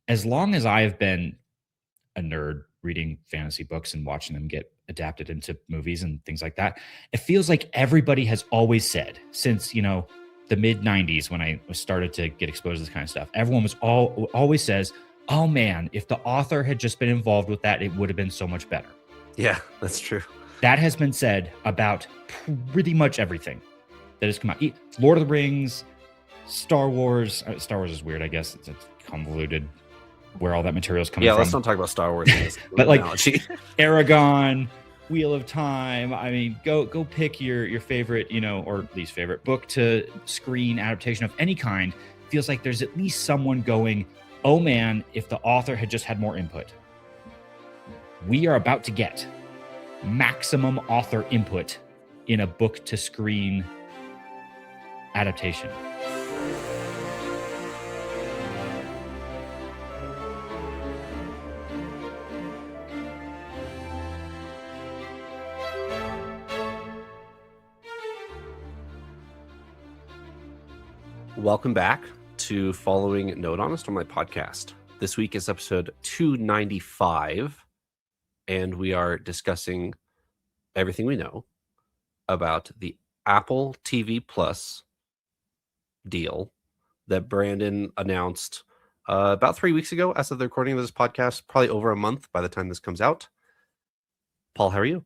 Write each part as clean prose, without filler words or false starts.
as long as I have been a nerd reading fantasy books and watching them get adapted into movies and things like that, it feels like everybody has always said, since, the mid 90s, when I started to get exposed to this kind of stuff, everyone was always says, oh man, if the author had just been involved with that, it would have been so much better. Yeah, that's true. That has been said about pretty much everything that has come out. Lord of the Rings, Star Wars. Star Wars is weird, I guess. It's convoluted where all that material is coming from. Yeah, let's not talk about Star Wars. But like Aragon, Wheel of Time. I mean, go pick your favorite, or least favorite book to screen adaptation of any kind. Feels like there's at least someone going, oh man, if the author had just had more input. We are about to get maximum author input in a book to screen adaptation. Welcome back to Following Note on a Stormlight podcast. This week is episode 295, and we are discussing everything we know about the Apple TV Plus deal that Brandon announced about 3 weeks ago as of the recording of this podcast, probably over a month by the time this comes out. Paul, how are you?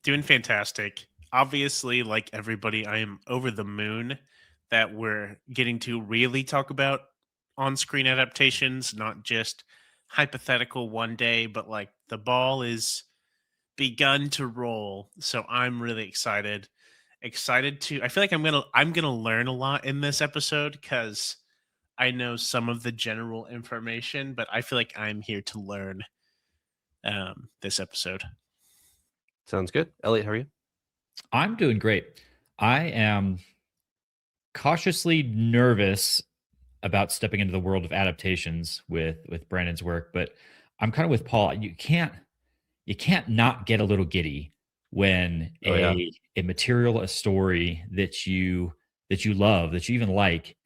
Doing fantastic. Obviously, like everybody, I am over the moon that we're getting to really talk about on-screen adaptations, not just hypothetical one day, but like the ball is begun to roll. So I'm really excited. I feel like I'm gonna learn a lot in this episode because I know some of the general information, but I feel like I'm here to learn this episode. Sounds good. Elliot, how are you? I'm doing great. I am cautiously nervous about stepping into the world of adaptations with Brandon's work, but I'm kind of with Paul. You can't not get a little giddy when a material, a story that you love, that you even like,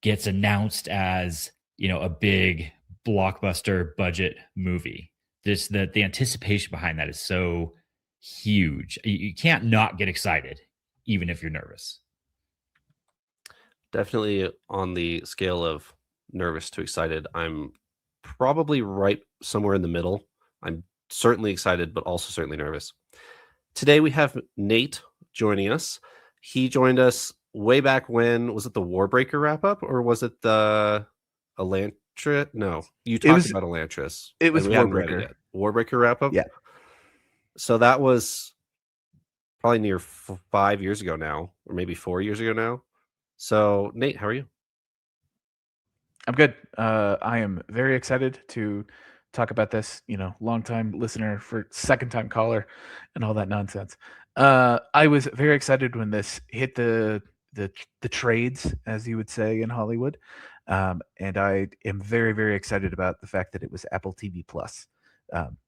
gets announced as, a big blockbuster budget movie. Just the anticipation behind that is so huge. You can't not get excited, even if you're nervous. Definitely on the scale of nervous to excited. I'm probably right somewhere in the middle. I'm certainly excited, but also certainly nervous. Today we have Nate joining us. He joined us way back when. Was it the Warbreaker wrap-up, or was it the Elantris? No, you talked about Elantris. It was Warbreaker. Warbreaker wrap-up? Yeah. So that was probably near 5 years ago now, or maybe 4 years ago now. So, Nate, how are you? I'm good. I am very excited to talk about this. Long-time listener for second-time caller and all that nonsense. I was very excited when this hit the trades, as you would say in Hollywood, and I am very, very excited about the fact that it was Apple TV Plus,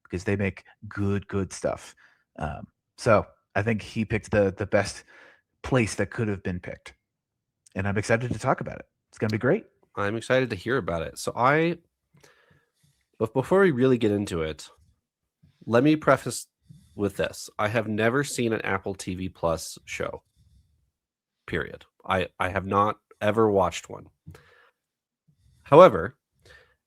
because they make good stuff. So I think he picked the best place that could have been picked. And I'm excited to talk about it. It's going to be great. I'm excited to hear about it. But before we really get into it, let me preface with this. I have never seen an Apple TV Plus show, period. I have not ever watched one. However,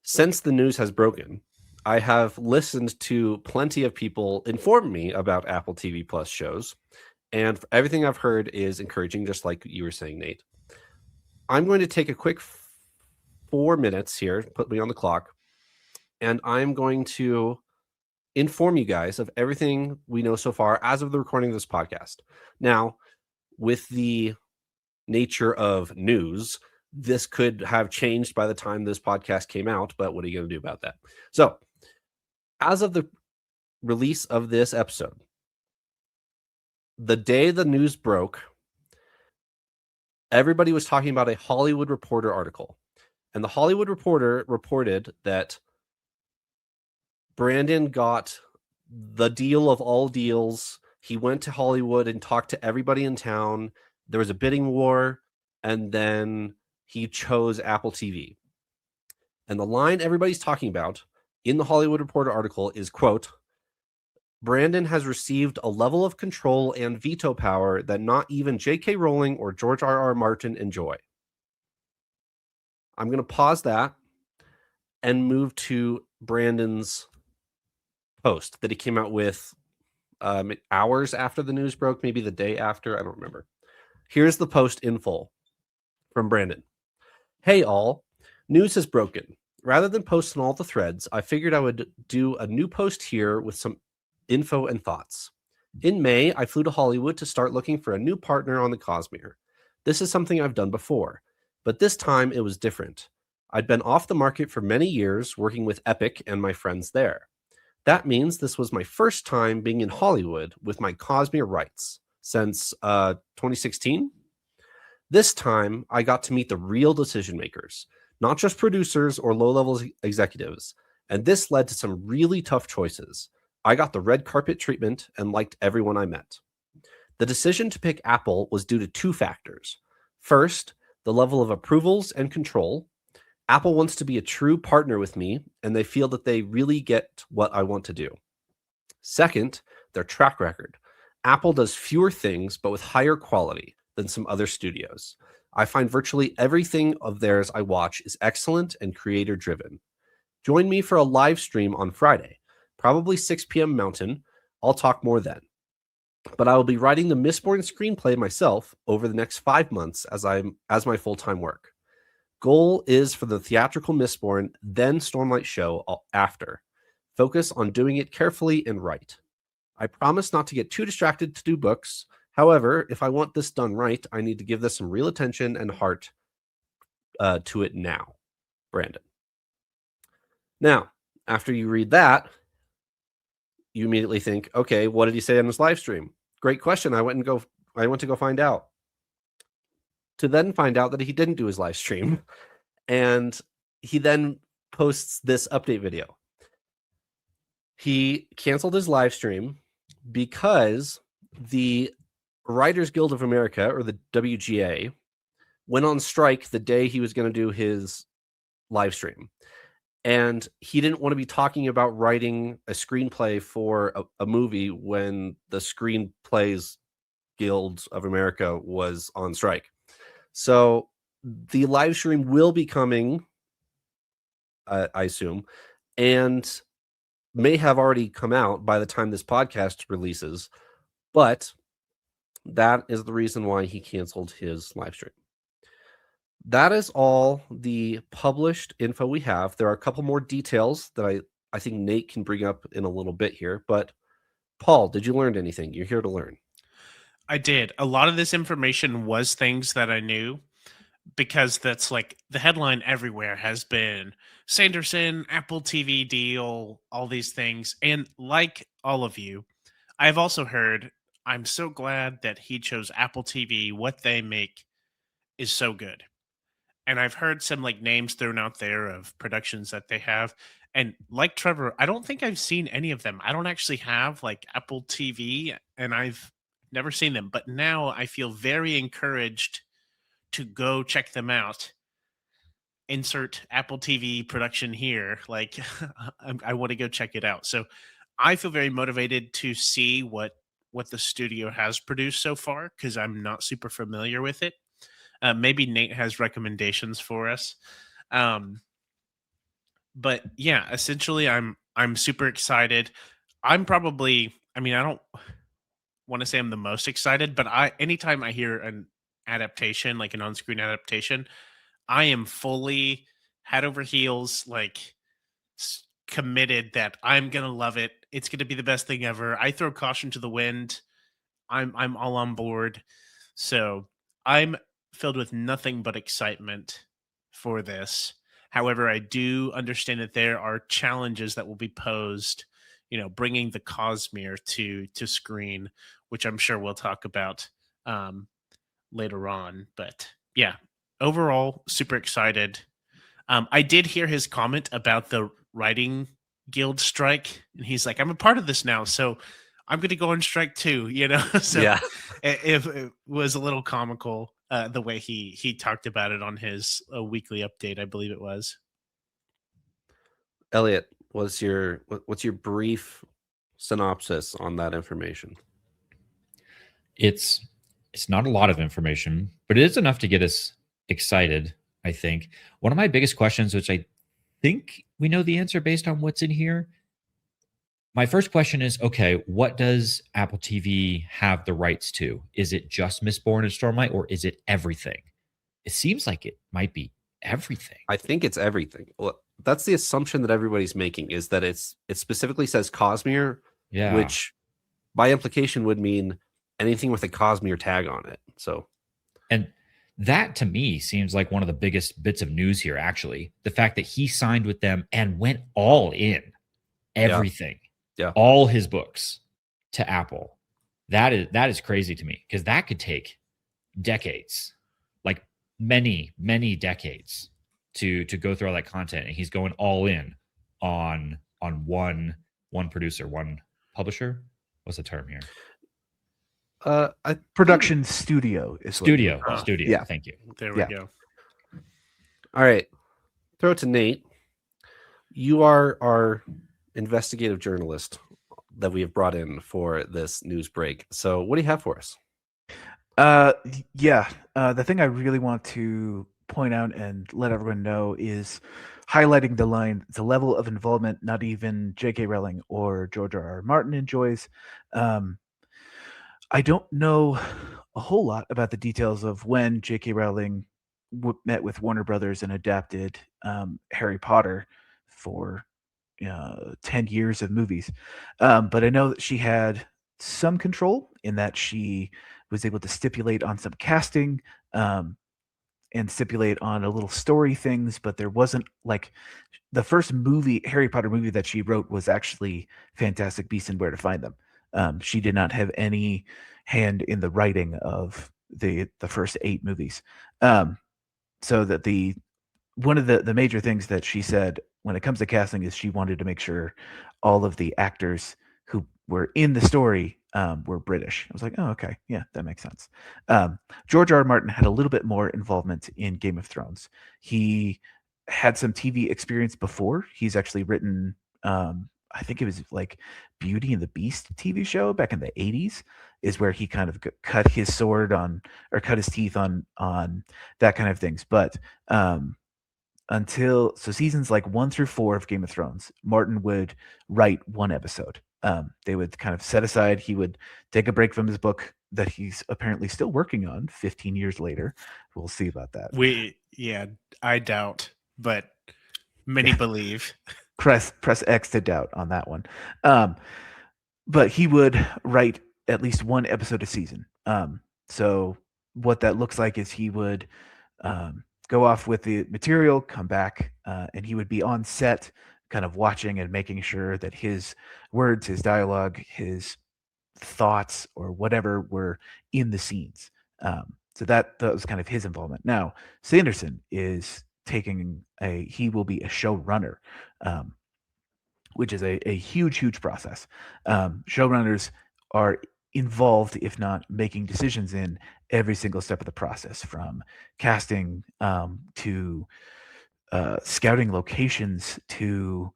since the news has broken, I have listened to plenty of people inform me about Apple TV Plus shows, and everything I've heard is encouraging, just like you were saying, Nate. I'm going to take a quick 4 minutes here, put me on the clock, and I'm going to inform you guys of everything we know so far as of the recording of this podcast. Now, with the nature of news, this could have changed by the time this podcast came out, but what are you going to do about that? So, as of the release of this episode, the day the news broke, everybody was talking about a Hollywood Reporter article. And the Hollywood Reporter reported that Brandon got the deal of all deals. He went to Hollywood and talked to everybody in town. There was a bidding war, and then he chose Apple TV. And the line everybody's talking about in the Hollywood Reporter article is, quote, Brandon has received a level of control and veto power that not even J.K. Rowling or George R.R. Martin enjoy. I'm going to pause that and move to Brandon's post that he came out with hours after the news broke, maybe the day after. I don't remember. Here's the post in full from Brandon. Hey all, news has broken. Rather than post on all the threads, I figured I would do a new post here with some info and thoughts. In May, I flew to Hollywood to start looking for a new partner on the Cosmere. This is something I've done before, but this time it was different. I'd been off the market for many years working with Epic and my friends there. That means this was my first time being in Hollywood with my Cosmere rights since 2016. This time, I got to meet the real decision makers, not just producers or low-level executives, and this led to some really tough choices. I got the red carpet treatment and liked everyone I met. The decision to pick Apple was due to two factors. First, the level of approvals and control. Apple wants to be a true partner with me, and they feel that they really get what I want to do. Second, their track record. Apple does fewer things, but with higher quality than some other studios. I find virtually everything of theirs I watch is excellent and creator-driven. Join me for a live stream on Friday, probably 6 p.m. Mountain. I'll talk more then. But I will be writing the Mistborn screenplay myself over the next 5 months as my full-time work. Goal is for the theatrical Mistborn, then Stormlight show after. Focus on doing it carefully and right. I promise not to get too distracted to do books. However, if I want this done right, I need to give this some real attention and heart to it now. Brandon. Now, after you read that, you immediately think, okay, what did he say on his live stream? Great question. I went to go find out. To then find out that he didn't do his live stream. And he then posts this update video. He canceled his live stream because the Writers Guild of America, or the WGA, went on strike the day he was going to do his live stream. And he didn't want to be talking about writing a screenplay for a movie when the Screenplays Guild of America was on strike. So the live stream will be coming, I assume, and may have already come out by the time this podcast releases. But that is the reason why he canceled his live stream. That is all the published info we have. There are a couple more details that I think Nate can bring up in a little bit here. But Paul, did you learn anything? You're here to learn. I did. A lot of this information was things that I knew, because that's like the headline everywhere has been Sanderson, Apple TV deal, all these things. And like all of you, I've also heard, I'm so glad that he chose Apple TV. What they make is so good. And I've heard some like names thrown out there of productions that they have. And like Trevor, I don't think I've seen any of them. I don't actually have like Apple TV, and I've never seen them. But now I feel very encouraged to go check them out. Insert Apple TV production here. Like, I want to go check it out. So I feel very motivated to see what the studio has produced so far, because I'm not super familiar with it. Maybe Nate has recommendations for us. But yeah, essentially I'm super excited. I'm probably, I mean, I don't want to say I'm the most excited, but anytime I hear an adaptation, like an on-screen adaptation, I am fully head over heels, like committed that I'm gonna love it. It's gonna be the best thing ever. I throw caution to the wind. I'm all on board. So I'm filled with nothing but excitement for this. However, I do understand that there are challenges that will be posed, bringing the Cosmere to screen, which I'm sure we'll talk about later on. But yeah, overall, super excited. I did hear his comment about the writing guild strike, and he's like, I'm a part of this now, so I'm going to go on strike too, So Yeah. it was a little comical the way he talked about it on his weekly update, I believe it was. Elliot, what's your brief synopsis on that information? It's not a lot of information, but it is enough to get us excited, I think. One of my biggest questions, which I think we know the answer based on what's in here. My first question is, okay, what does Apple TV have the rights to? Is it just Mistborn and Stormlight, or is it everything? It seems like it might be everything. I think it's everything. Well, that's the assumption that everybody's making, is that it specifically says Cosmere, Yeah. which by implication would mean anything with a Cosmere tag on it. So, And that to me seems like one of the biggest bits of news here, actually. The fact that he signed with them and went all in, everything, Yeah. all his books to Apple. That is crazy to me, because that could take decades, like many, many decades to go through all that content. And he's going all in on one producer, one publisher. What's the term here? Production studio is what Studio. Oh, Studio. yeah. Thank you. There we Yeah. go. All right, throw it to Nate. You are our investigative journalist that we have brought in for this news break. So, what do you have for us? The thing I really want to point out and let everyone know is highlighting the line, the level of involvement not even J.K. Rowling or George R.R. Martin enjoys. I don't know a whole lot about the details of when J.K. Rowling met with Warner Brothers and adapted Harry Potter for 10 years of movies. But I know that she had some control in that she was able to stipulate on some casting and stipulate on a little story things, but there wasn't like the first movie, Harry Potter movie that she wrote was actually Fantastic Beasts and Where to Find Them. She did not have any hand in the writing of the first 8 movies. So that one of the major things that she said when it comes to casting is she wanted to make sure all of the actors who were in the story were British. I was like, oh, okay. Yeah, that makes sense. George R. R. Martin had a little bit more involvement in Game of Thrones. He had some TV experience before. He's actually written, I think it was like Beauty and the Beast TV show back in the 80s is where he kind of cut his sword on, or cut his teeth on that kind of things. But until seasons like 1 through 4 of Game of Thrones, Martin would write one episode. They would kind of set aside, he would take a break from his book that he's apparently still working on 15 years later. We'll see about that. I doubt, but many believe. Press X to doubt on that one. But he would write at least one episode a season. So what that looks like is he would go off with the material, come back, and he would be on set kind of watching and making sure that his words, his dialogue, his thoughts, or whatever were in the scenes. So that was kind of his involvement. Now, Sanderson is he will be a showrunner, which is a huge process. Showrunners are involved, if not making decisions in every single step of the process, from casting to scouting locations to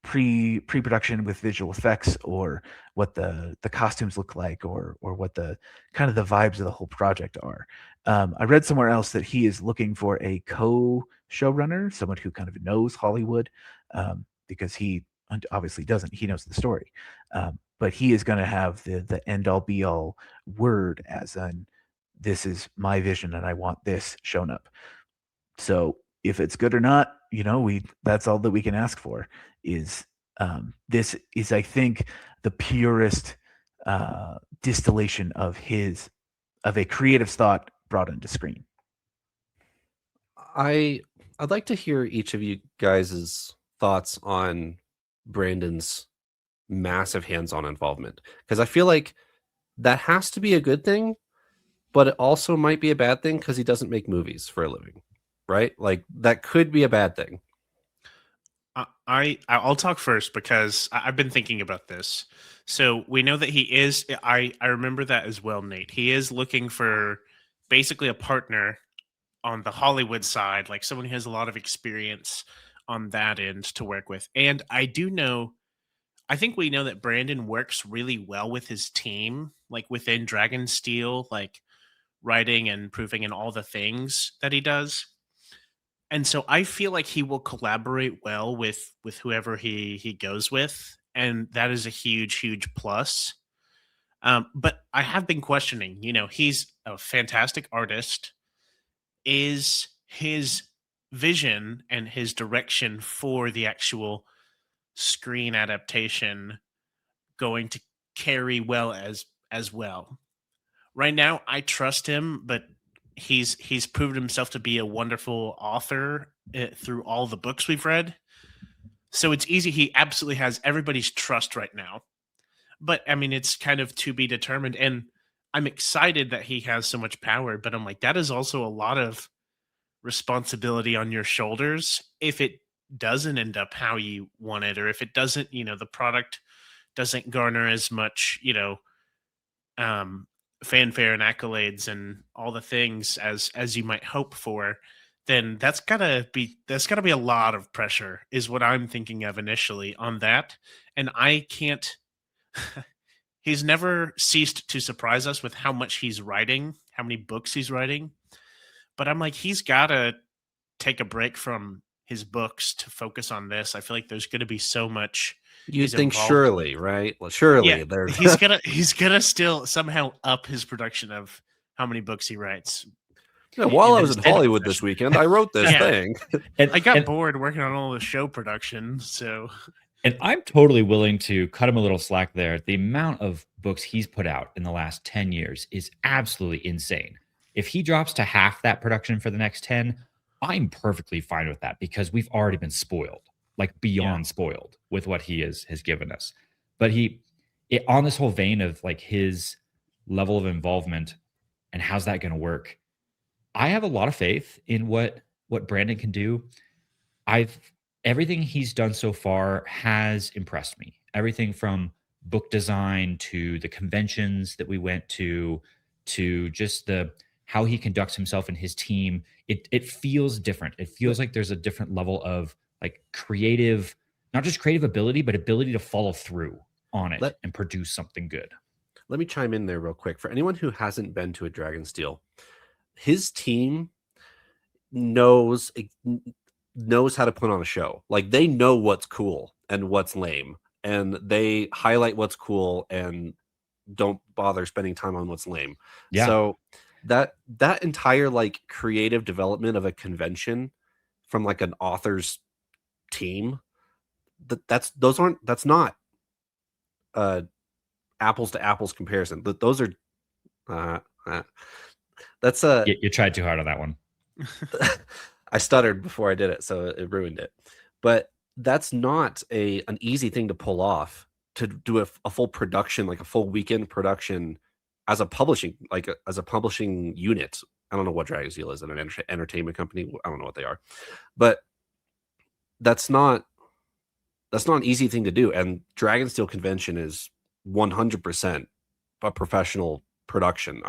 pre-production with visual effects, or what the costumes look like, or what the kind of the vibes of the whole project are. I read somewhere else that he is looking for a co-showrunner, someone who kind of knows Hollywood, because he obviously doesn't. He knows the story, but he is going to have the end-all be-all word, as in, this is my vision and I want this shown up. So if it's good or not, that's all that we can ask for. Is this is, I think, the purest distillation of a creative thought brought into screen. I'd like to hear each of you guys' thoughts on Brandon's massive hands-on involvement, because I feel like that has to be a good thing, but it also might be a bad thing because he doesn't make movies for a living, right? Like, that could be a bad thing. I'll talk first because I've been thinking about this. So we know that he is. I remember that as well, Nate. He is looking for basically a partner on the Hollywood side, like someone who has a lot of experience on that end to work with. And I think we know that Brandon works really well with his team, like within Dragonsteel, like writing and proofing and all the things that he does. And so I feel like he will collaborate well with whoever he goes with, and that is a huge plus. But I have been questioning, he's a fantastic artist. Is his vision and his direction for the actual screen adaptation going to carry well as well? Right now, I trust him, but he's proven himself to be a wonderful author through all the books we've read. So it's easy. He absolutely has everybody's trust right now. But I mean, it's kind of to be determined. And I'm excited that he has so much power, but I'm like, that is also a lot of responsibility on your shoulders if it doesn't end up how you want it, or if it doesn't, the product doesn't garner as much, fanfare and accolades and all the things as you might hope for, then that's gotta be a lot of pressure, is what I'm thinking of initially on that. And I can't he's never ceased to surprise us with how much he's writing, how many books he's writing. But I'm like, he's gotta take a break from his books to focus on this. I feel like there's gonna be so much. You'd He's think involved surely, right? Well, surely Yeah, there's he's gonna still somehow up his production of how many books he writes. while I in was his in stand-up Hollywood this session. weekend, I wrote this Yeah. thing. And I got and, bored working on all the show production, so and I'm totally willing to cut him a little slack there. The amount of books he's put out in the last 10 years is absolutely insane. If he drops to half that production for the next 10, I'm perfectly fine with that, because we've already been spoiled, like beyond spoiled with what he has given us. But on this whole vein of like his level of involvement and how's that going to work, I have a lot of faith in what Brandon can do. Everything he's done so far has impressed me. Everything from book design to the conventions that we went to just how he conducts himself and his team. It feels different. It feels like there's a different level of like creative, not just creative ability, but ability to follow through on it and produce something good. Let me chime in there real quick. For anyone who hasn't been to a Dragonsteel, his team knows how to put on a show. Like, they know what's cool and what's lame, and they highlight what's cool and don't bother spending time on what's lame. Yeah. So that entire like creative development of a convention from like an author's team, that's not apples to apples comparison. Those are that's You tried too hard on that one. I stuttered before I did it, so it ruined it. But that's not an easy thing to pull off, to do a full production, like a full weekend production as a publishing unit. I don't know what Dragonsteel is, an entertainment company. I don't know what they are, but that's not an easy thing to do. And Dragonsteel convention is 100% a professional production.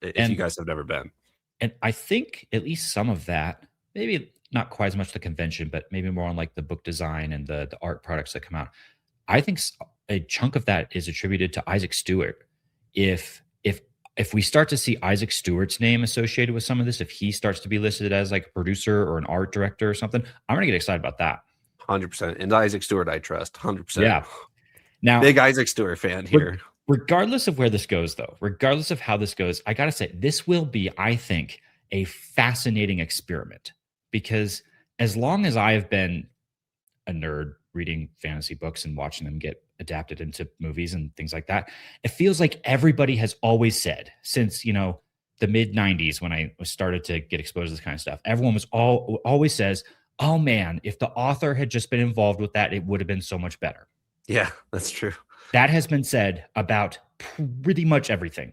If you guys have never been. And I think at least some of that, maybe not quite as much the convention, but maybe more on like the book design and the art products that come out. I think a chunk of that is attributed to Isaac Stewart. If we start to see Isaac Stewart's name associated with some of this, if he starts to be listed as like a producer or an art director or something, I'm going to get excited about that. 100%. And Isaac Stewart, I trust 100%. Yeah. Now, big Isaac Stewart fan here. Regardless of where this goes, though, regardless of how this goes, I got to say, this will be, I think, a fascinating experiment, because as long as I have been a nerd reading fantasy books and watching them get adapted into movies and things like that, it feels like everybody has always said, since, the mid 90s, when I started to get exposed to this kind of stuff, everyone was always says, oh man, if the author had just been involved with that, it would have been so much better. Yeah, that's true. That has been said about pretty much everything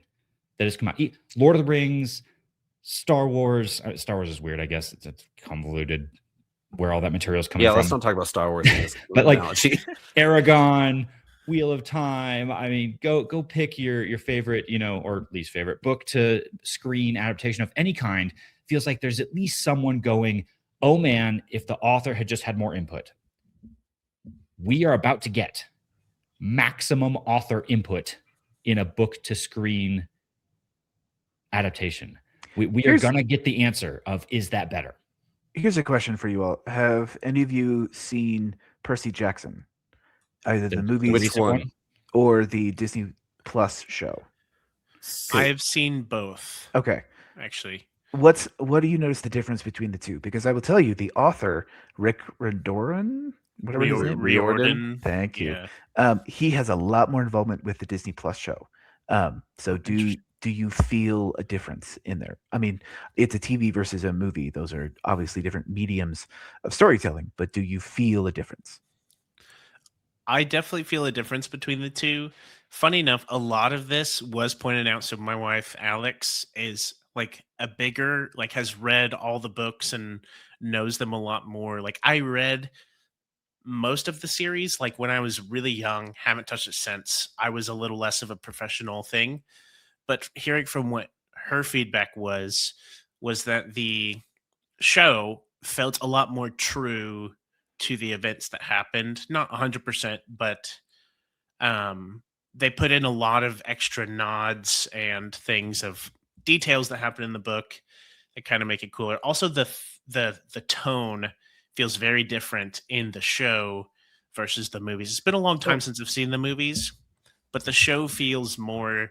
that has come out. Lord of the Rings, Star Wars. Star Wars is weird, I guess. It's convoluted where all that material is coming from. Yeah, let's not talk about Star Wars. But like Aragon, Wheel of Time. I mean, go pick your favorite, or least favorite book to screen adaptation of any kind. Feels like there's at least someone going, oh man, if the author had just had more input. We are about to get maximum author input in a book to screen adaptation. We are Here's- going to get the answer of, is that better? Here's a question for you all. Have any of you seen Percy Jackson? Either the movies Which recent one? or the Disney Plus show? I have seen both, Okay. actually. What do you notice the difference between the two? Because I will tell you, the author, Rick Riordan, whatever his name, Riordan. Thank you. Yeah. He has a lot more involvement with the Disney Plus show. So do you feel a difference in there? I mean, it's a TV versus a movie. Those are obviously different mediums of storytelling, but do you feel a difference? I definitely feel a difference between the two. Funny enough, a lot of this was pointed out. So my wife, Alex, is like a bigger, like has read all the books and knows them a lot more. Like I read most of the series, like when I was really young, haven't touched it since. I was a little less of a professional thing. But hearing from what her feedback was that the show felt a lot more true to the events that happened. Not 100%, but they put in a lot of extra nods and things of details that happen in the book that kind of make it cooler. Also, the tone feels very different in the show versus the movies. It's been a long time since I've seen the movies, but the show feels more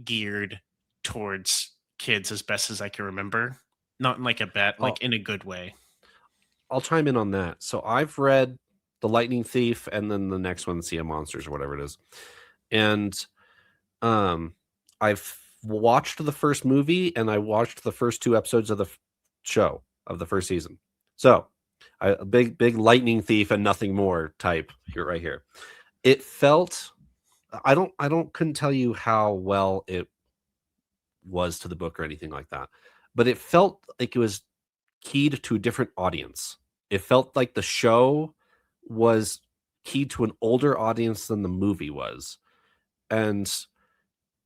geared towards kids as best as I can remember. Not in like a bad, like in a good way. I'll chime in on that. So I've read The Lightning Thief and then the next one, Sea of Monsters or whatever it is. And I've watched the first movie and I watched the first 2 episodes of the show of the first season. So a big Lightning Thief and nothing more type here, right here. It felt, couldn't tell you how well it was to the book or anything like that, but it felt like it was keyed to a different audience. It felt like the show was keyed to an older audience than the movie was. And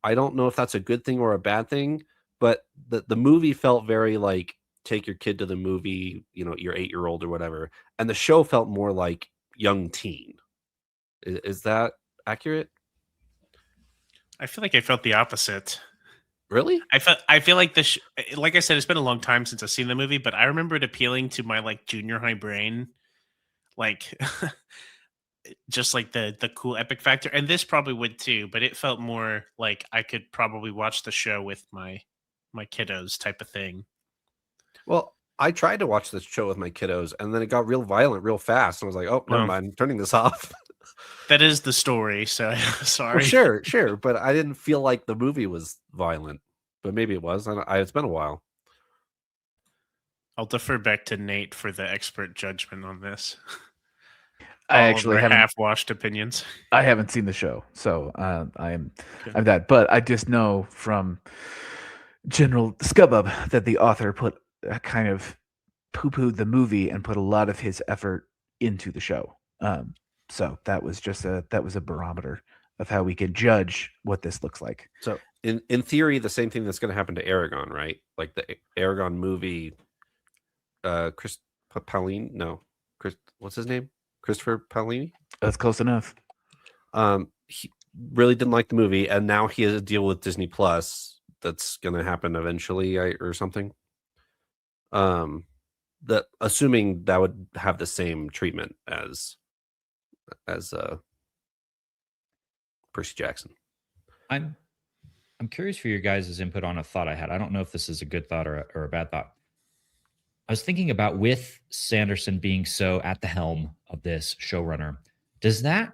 I don't know if that's a good thing or a bad thing, but the movie felt very like, take your kid to the movie, you know, your 8-year-old or whatever. And the show felt more like young teen. Is that accurate? I feel like I felt the opposite. Really? I feel like this, like I said, it's been a long time since I've seen the movie, but I remember it appealing to my like junior high brain, like just like the cool epic factor. And this probably would too, but it felt more like I could probably watch the show with my kiddos type of thing. Well, I tried to watch this show with my kiddos, and then it got real violent real fast. And I was like, oh, never mind, I'm turning this off. That is the story, so sorry. Well, sure. But I didn't feel like the movie was violent. But maybe it was. It's been a while. I'll defer back to Nate for the expert judgment on this. I actually haven't half-washed opinions. I haven't seen the show, so I'm that. But I just know from general scubbub that the author put kind of poo-pooed the movie and put a lot of his effort into the show. So that was a barometer of how we can judge what this looks like. So in theory, the same thing that's going to happen to Aragon, right? Like the Aragon movie. Chris Paolini? No, what's his name? Christopher Paolini. That's close enough. He really didn't like the movie, and now he has a deal with Disney Plus that's going to happen eventually, or something. That assuming that would have the same treatment as Percy Jackson. I'm curious for your guys' input on a thought I had. I don't know if this is a good thought or a bad thought. I was thinking about, with Sanderson being so at the helm of this showrunner, does that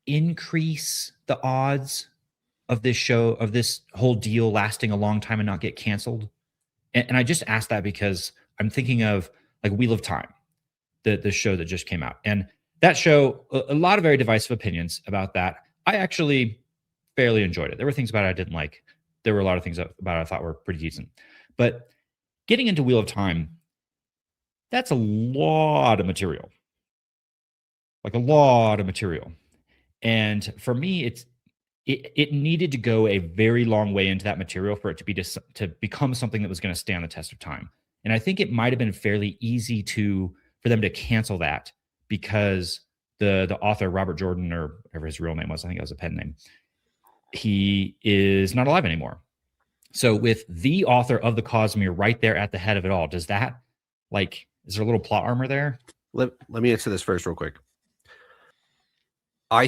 increase the odds of this show, of this whole deal lasting a long time and not get canceled? And I just asked that because I'm thinking of like Wheel of Time, the show that just came out. And that show, a lot of very divisive opinions about that. I actually fairly enjoyed it. There were things about it I didn't like. There were a lot of things about it I thought were pretty decent. But getting into Wheel of Time, that's a lot of material. Like a lot of material. And for me, it needed to go a very long way into that material for it to become something that was going to stand the test of time. And I think it might have been fairly easy for them to cancel that because the author, Robert Jordan, or whatever his real name was, I think it was a pen name, he is not alive anymore. So with the author of the Cosmere right there at the head of it all, does that, like, is there a little plot armor there? Let me answer this first real quick. I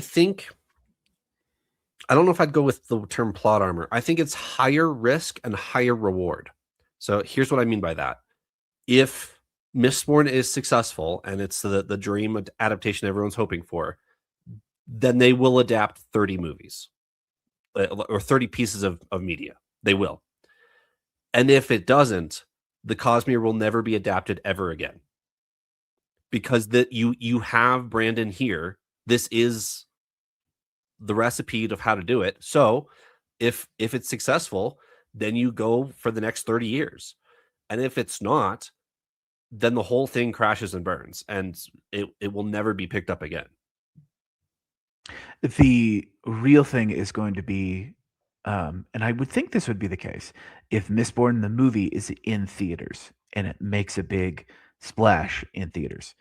don't know if I'd go with the term plot armor. I think it's higher risk and higher reward. So here's what I mean by that. If Mistborn is successful and it's the dream adaptation everyone's hoping for, then they will adapt 30 movies or 30 pieces of media. They will. And if it doesn't, the Cosmere will never be adapted ever again. Because you have Brandon here. This is the recipe of how to do it. So if it's successful, then you go for the next 30 years. And if it's not, then the whole thing crashes and burns and it will never be picked up again. The real thing is going to be, and I would think this would be the case, if Mistborn the movie is in theaters and it makes a big splash in theaters.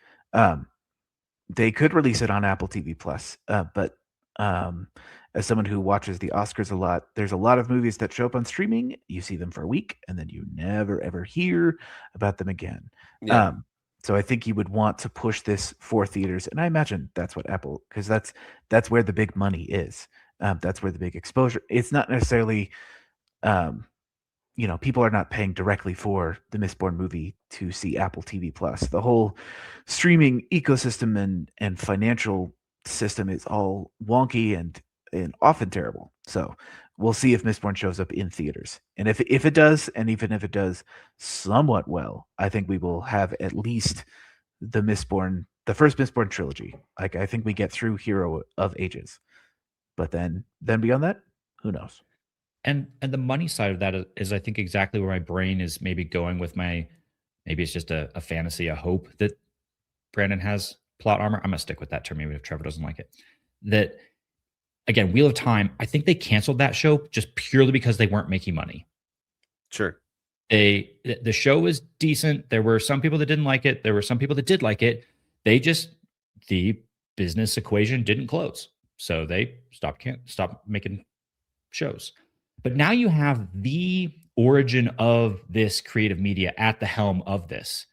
They could release it on Apple TV Plus, but as someone who watches the Oscars a lot, there's a lot of movies that show up on streaming. You see them for a week, and then you never ever hear about them again. Yeah. So I think you would want to push this for theaters, and I imagine that's what Apple, because that's where the big money is. That's where the big exposure. It's not necessarily, people are not paying directly for the Mistborn movie to see Apple TV Plus. The whole streaming ecosystem and financial system is all wonky and often terrible. So we'll see if Mistborn shows up in theaters. And if it does, and even if it does somewhat well, I think we will have at least the first Mistborn trilogy. Like, I think we get through Hero of Ages. But then beyond that, who knows? And the money side of that is I think exactly where my brain is maybe going with maybe it's just a fantasy, a hope that Brandon has plot armor. I'm gonna stick with that term, maybe if Trevor doesn't like it. That, again, Wheel of Time, I think they canceled that show just purely because they weren't making money. Sure. The show was decent. There were some people that didn't like it. There were some people that did like it. The business equation didn't close. So they stopped making shows. But now you have the origin of this creative media at the helm of this.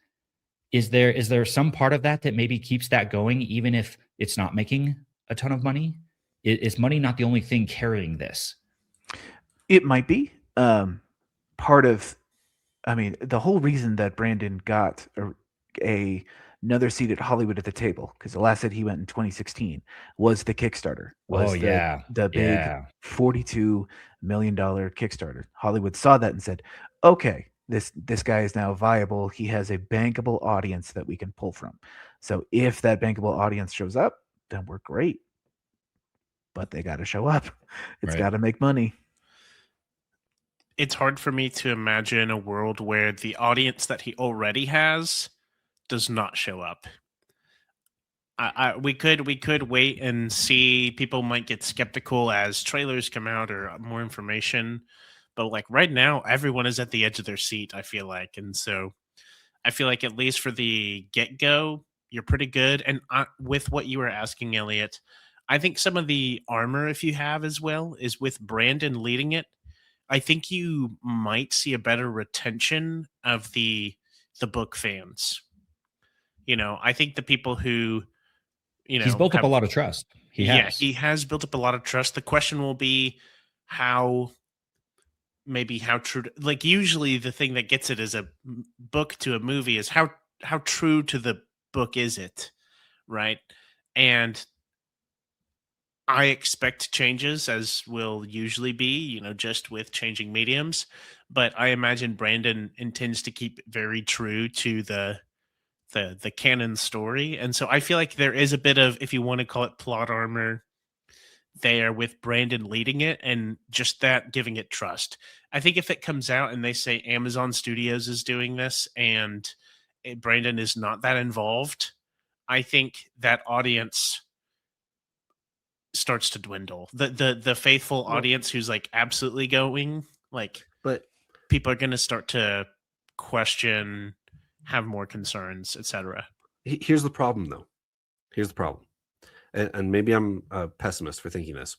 Is there some part of that maybe keeps that going, even if it's not making a ton of money? Is money not the only thing carrying this? It might be. Part of, the whole reason that Brandon got another seat at Hollywood at the table, because the last set he went in 2016 was the Kickstarter. The big $42 million Kickstarter. Hollywood saw that and said, okay, this guy is now viable. He has a bankable audience that we can pull from. So if that bankable audience shows up, then we're great. But they got to show up. It's got to make money. It's hard for me to imagine a world where the audience that he already has does not show up. We could wait and see. People might get skeptical as trailers come out or more information, but like right now, everyone is at the edge of their seat, I feel like. And so I feel like at least for the get-go, you're pretty good. And with what you were asking, Elliot, I think some of the armor, if you have as well, is with Brandon leading it. I think you might see a better retention of the book fans. I think the people who, he's built up a lot of trust. He has built up a lot of trust. The question will be how true. Like, usually the thing that gets it as a book to a movie is how true to the book is it, right? And I expect changes, as will usually be, just with changing mediums. But I imagine Brandon intends to keep very true to the canon story. And so I feel like there is a bit of, if you want to call it plot armor, there with Brandon leading it and just that giving it trust. I think if it comes out and they say Amazon Studios is doing this and Brandon is not that involved, I think that audience starts to dwindle. The faithful audience who's like absolutely going, like, but people are going to start to question, have more concerns, etc. Here's the problem, though. Here's the problem. And maybe I'm a pessimist for thinking this.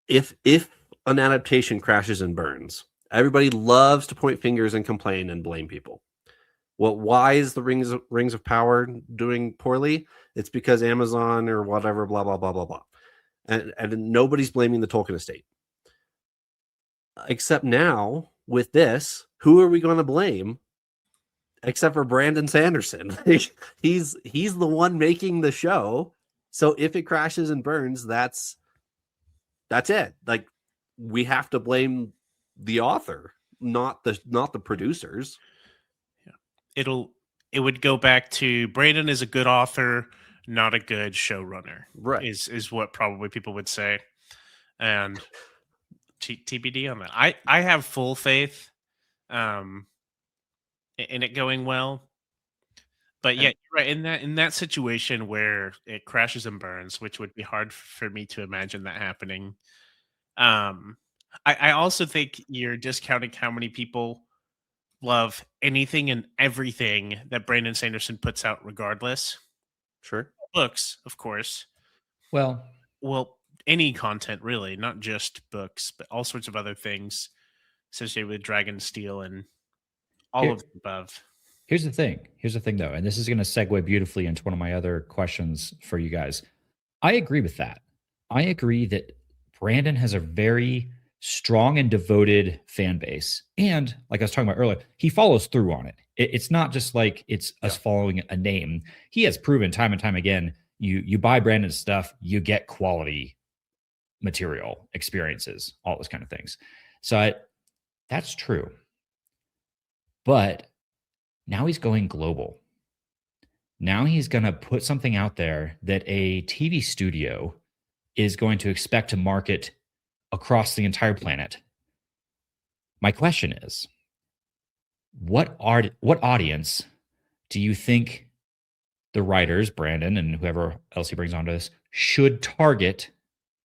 If an adaptation crashes and burns, everybody loves to point fingers and complain and blame people. Well, why is the Rings of Power doing poorly? It's because Amazon or whatever, blah, blah, blah, blah, blah. And nobody's blaming the Tolkien estate. Except now, with this, who are we going to blame? Except for Brandon Sanderson. he's the one making the show. So if it crashes and burns, that's it. Like, we have to blame the author, not the producers. It would go back to Brandon is a good author, not a good showrunner. Right. Is what probably people would say. And TBD on that. I have full faith in it going well. But yeah, you're right. In that situation where it crashes and burns, which would be hard for me to imagine that happening. I also think you're discounting how many people love anything and everything that Brandon Sanderson puts out, regardless. Sure. Books, of course. Well, Any content, really, not just books, but all sorts of other things associated with Dragonsteel and all of the above. Here's the thing, though, and this is going to segue beautifully into one of my other questions for you guys. I agree with that. I agree that Brandon has a very strong and devoted fan base. And like I was talking about earlier, he follows through on it. It's not just like it's us following a name. He has proven time and time again, you buy Brandon's stuff, you get quality material, experiences, all those kind of things. So that's true. But now he's going global. Now he's going to put something out there that a TV studio is going to expect to market across the entire planet. My question is, what audience do you think the writers, Brandon and whoever else he brings onto this, should target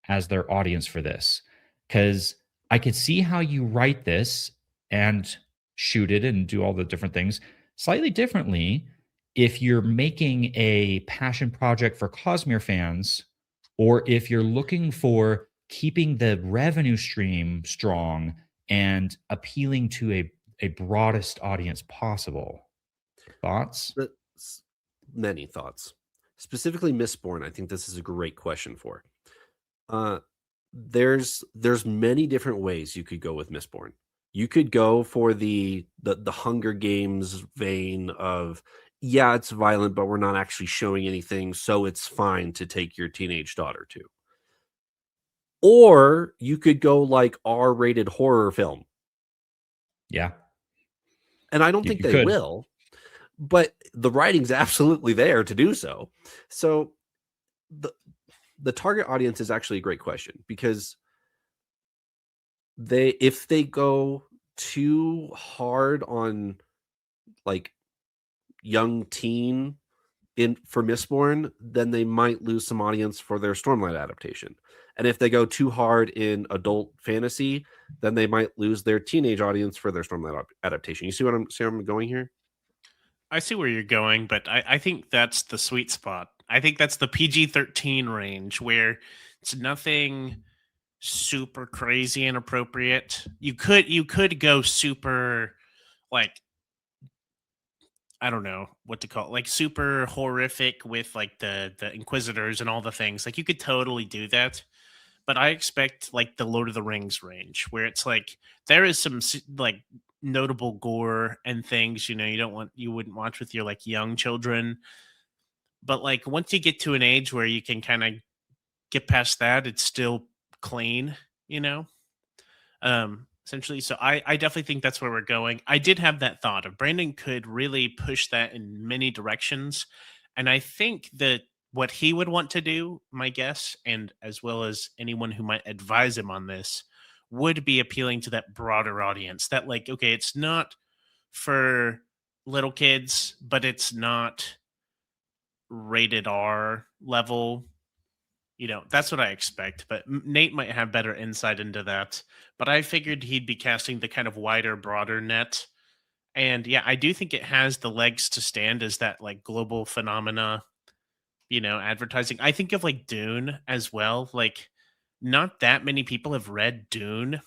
as their audience for this? Because I could see how you write this and shoot it and do all the different things slightly differently if you're making a passion project for Cosmere fans, or if you're looking for keeping the revenue stream strong and appealing to a broadest audience possible. Thoughts? Many thoughts. Specifically Mistborn, I think this is a great question for. There's many different ways you could go with Mistborn. You could go for the Hunger Games vein of, yeah, it's violent, but we're not actually showing anything, so it's fine to take your teenage daughter to. Or you could go like R-rated horror film. Yeah. And I don't think they will, but the writing's absolutely there to do so. So the target audience is actually a great question, because if they go too hard on like young teen for Mistborn, then they might lose some audience for their Stormlight adaptation. And if they go too hard in adult fantasy, then they might lose their teenage audience for their Stormlight adaptation. You see where I'm going here? I see where you're going, but I think that's the sweet spot. I think that's the PG-13 range, where it's nothing super crazy inappropriate. You could go super, like, I don't know what to call it, like super horrific with like the Inquisitors and all the things. Like, you could totally do that. But I expect like the Lord of the Rings range, where it's like there is some like notable gore and things, you wouldn't watch with your like young children. But like once you get to an age where you can kind of get past that, it's still clean, essentially. So I definitely think that's where we're going. I did have that thought of Brandon could really push that in many directions. And I think that what he would want to do, my guess, and as well as anyone who might advise him on this, would be appealing to that broader audience. That, like, okay, it's not for little kids, but it's not rated R level. That's what I expect. But Nate might have better insight into that. But I figured he'd be casting the kind of wider, broader net And yeah, I do think it has the legs to stand as that like global phenomena, advertising. I think of like Dune as well. Like, not that many people have read Dune,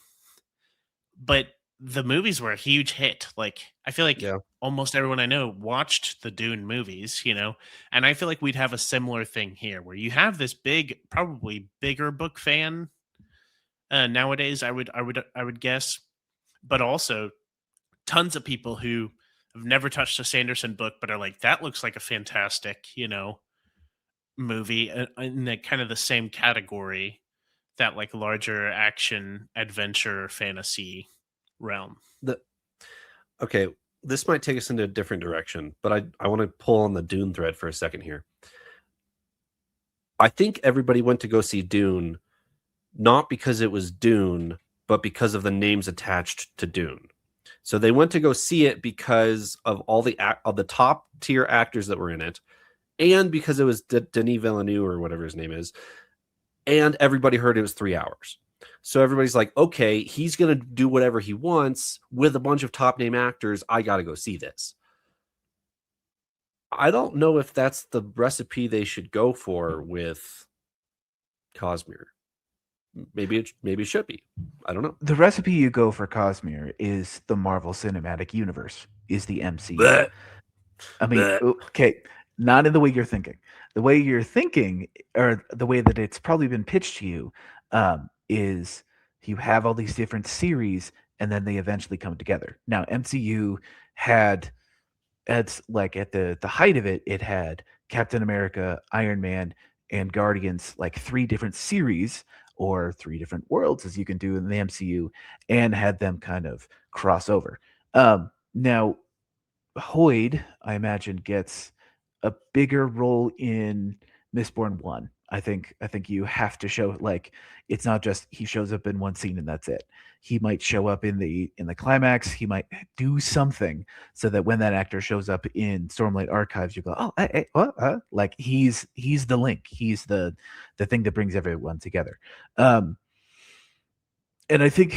but the movies were a huge hit. Like, I feel like Yeah. almost everyone I know watched the Dune movies, and I feel like we'd have a similar thing here where you have this big, probably bigger book fan nowadays. I would guess, but also tons of people who have never touched a Sanderson book, but are like, that looks like a fantastic, movie in the kind of the same category, that like larger action adventure fantasy realm. The Okay, this might take us into a different direction, but I want to pull on the Dune thread for a second here. I think everybody went to go see Dune not because it was Dune, but because of the names attached to Dune. So they went to go see it because of all of the top tier actors that were in it, and because it was Denis Villeneuve or whatever his name is, and everybody heard it was 3 hours. So everybody's like, okay, he's gonna do whatever he wants with a bunch of top name actors. I got to go see this. I don't know if that's the recipe they should go for with Cosmere. Maybe it should be. I don't know. The recipe you go for Cosmere is the Marvel Cinematic Universe, is the MCU. Blech. I mean, Blech. okay, not in the way you're thinking. The way you're thinking, or the way that it's probably been pitched to you, is you have all these different series, and then they eventually come together. Now, MCU had, at the height of it, it had Captain America, Iron Man, and Guardians, like 3 different series or 3 different worlds, as you can do in the MCU, and had them kind of cross over. Now, Hoyd, I imagine, gets a bigger role in Mistborn 1. I think you have to show, like, it's not just he shows up in one scene and that's it. He might show up in the climax. He might do something so that when that actor shows up in Stormlight Archives, you go, oh, hey, what? Like he's the link. He's the thing that brings everyone together. And I think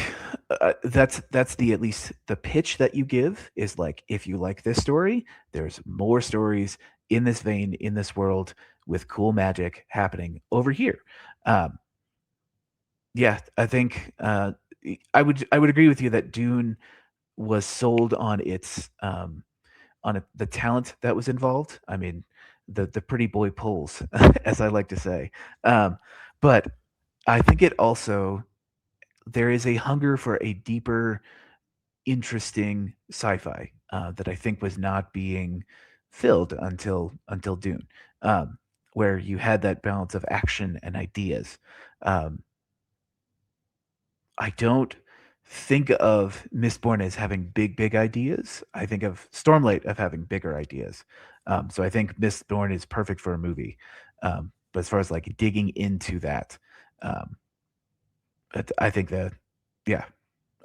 that's at least the pitch that you give is like, if you like this story, there's more stories in this vein, in this world, with cool magic happening over here. Yeah, I think I would agree with you that Dune was sold on its the talent that was involved. I mean, the pretty boy pulls, as I like to say. But I think it also, there is a hunger for a deeper, interesting sci-fi that I think was not being filled until Dune, where you had that balance of action and ideas. Um, I don't think of Mistborn as having big ideas. I think of Stormlight of having bigger ideas. So I think Mistborn is perfect for a movie. But as far as like digging into that, I think that, yeah,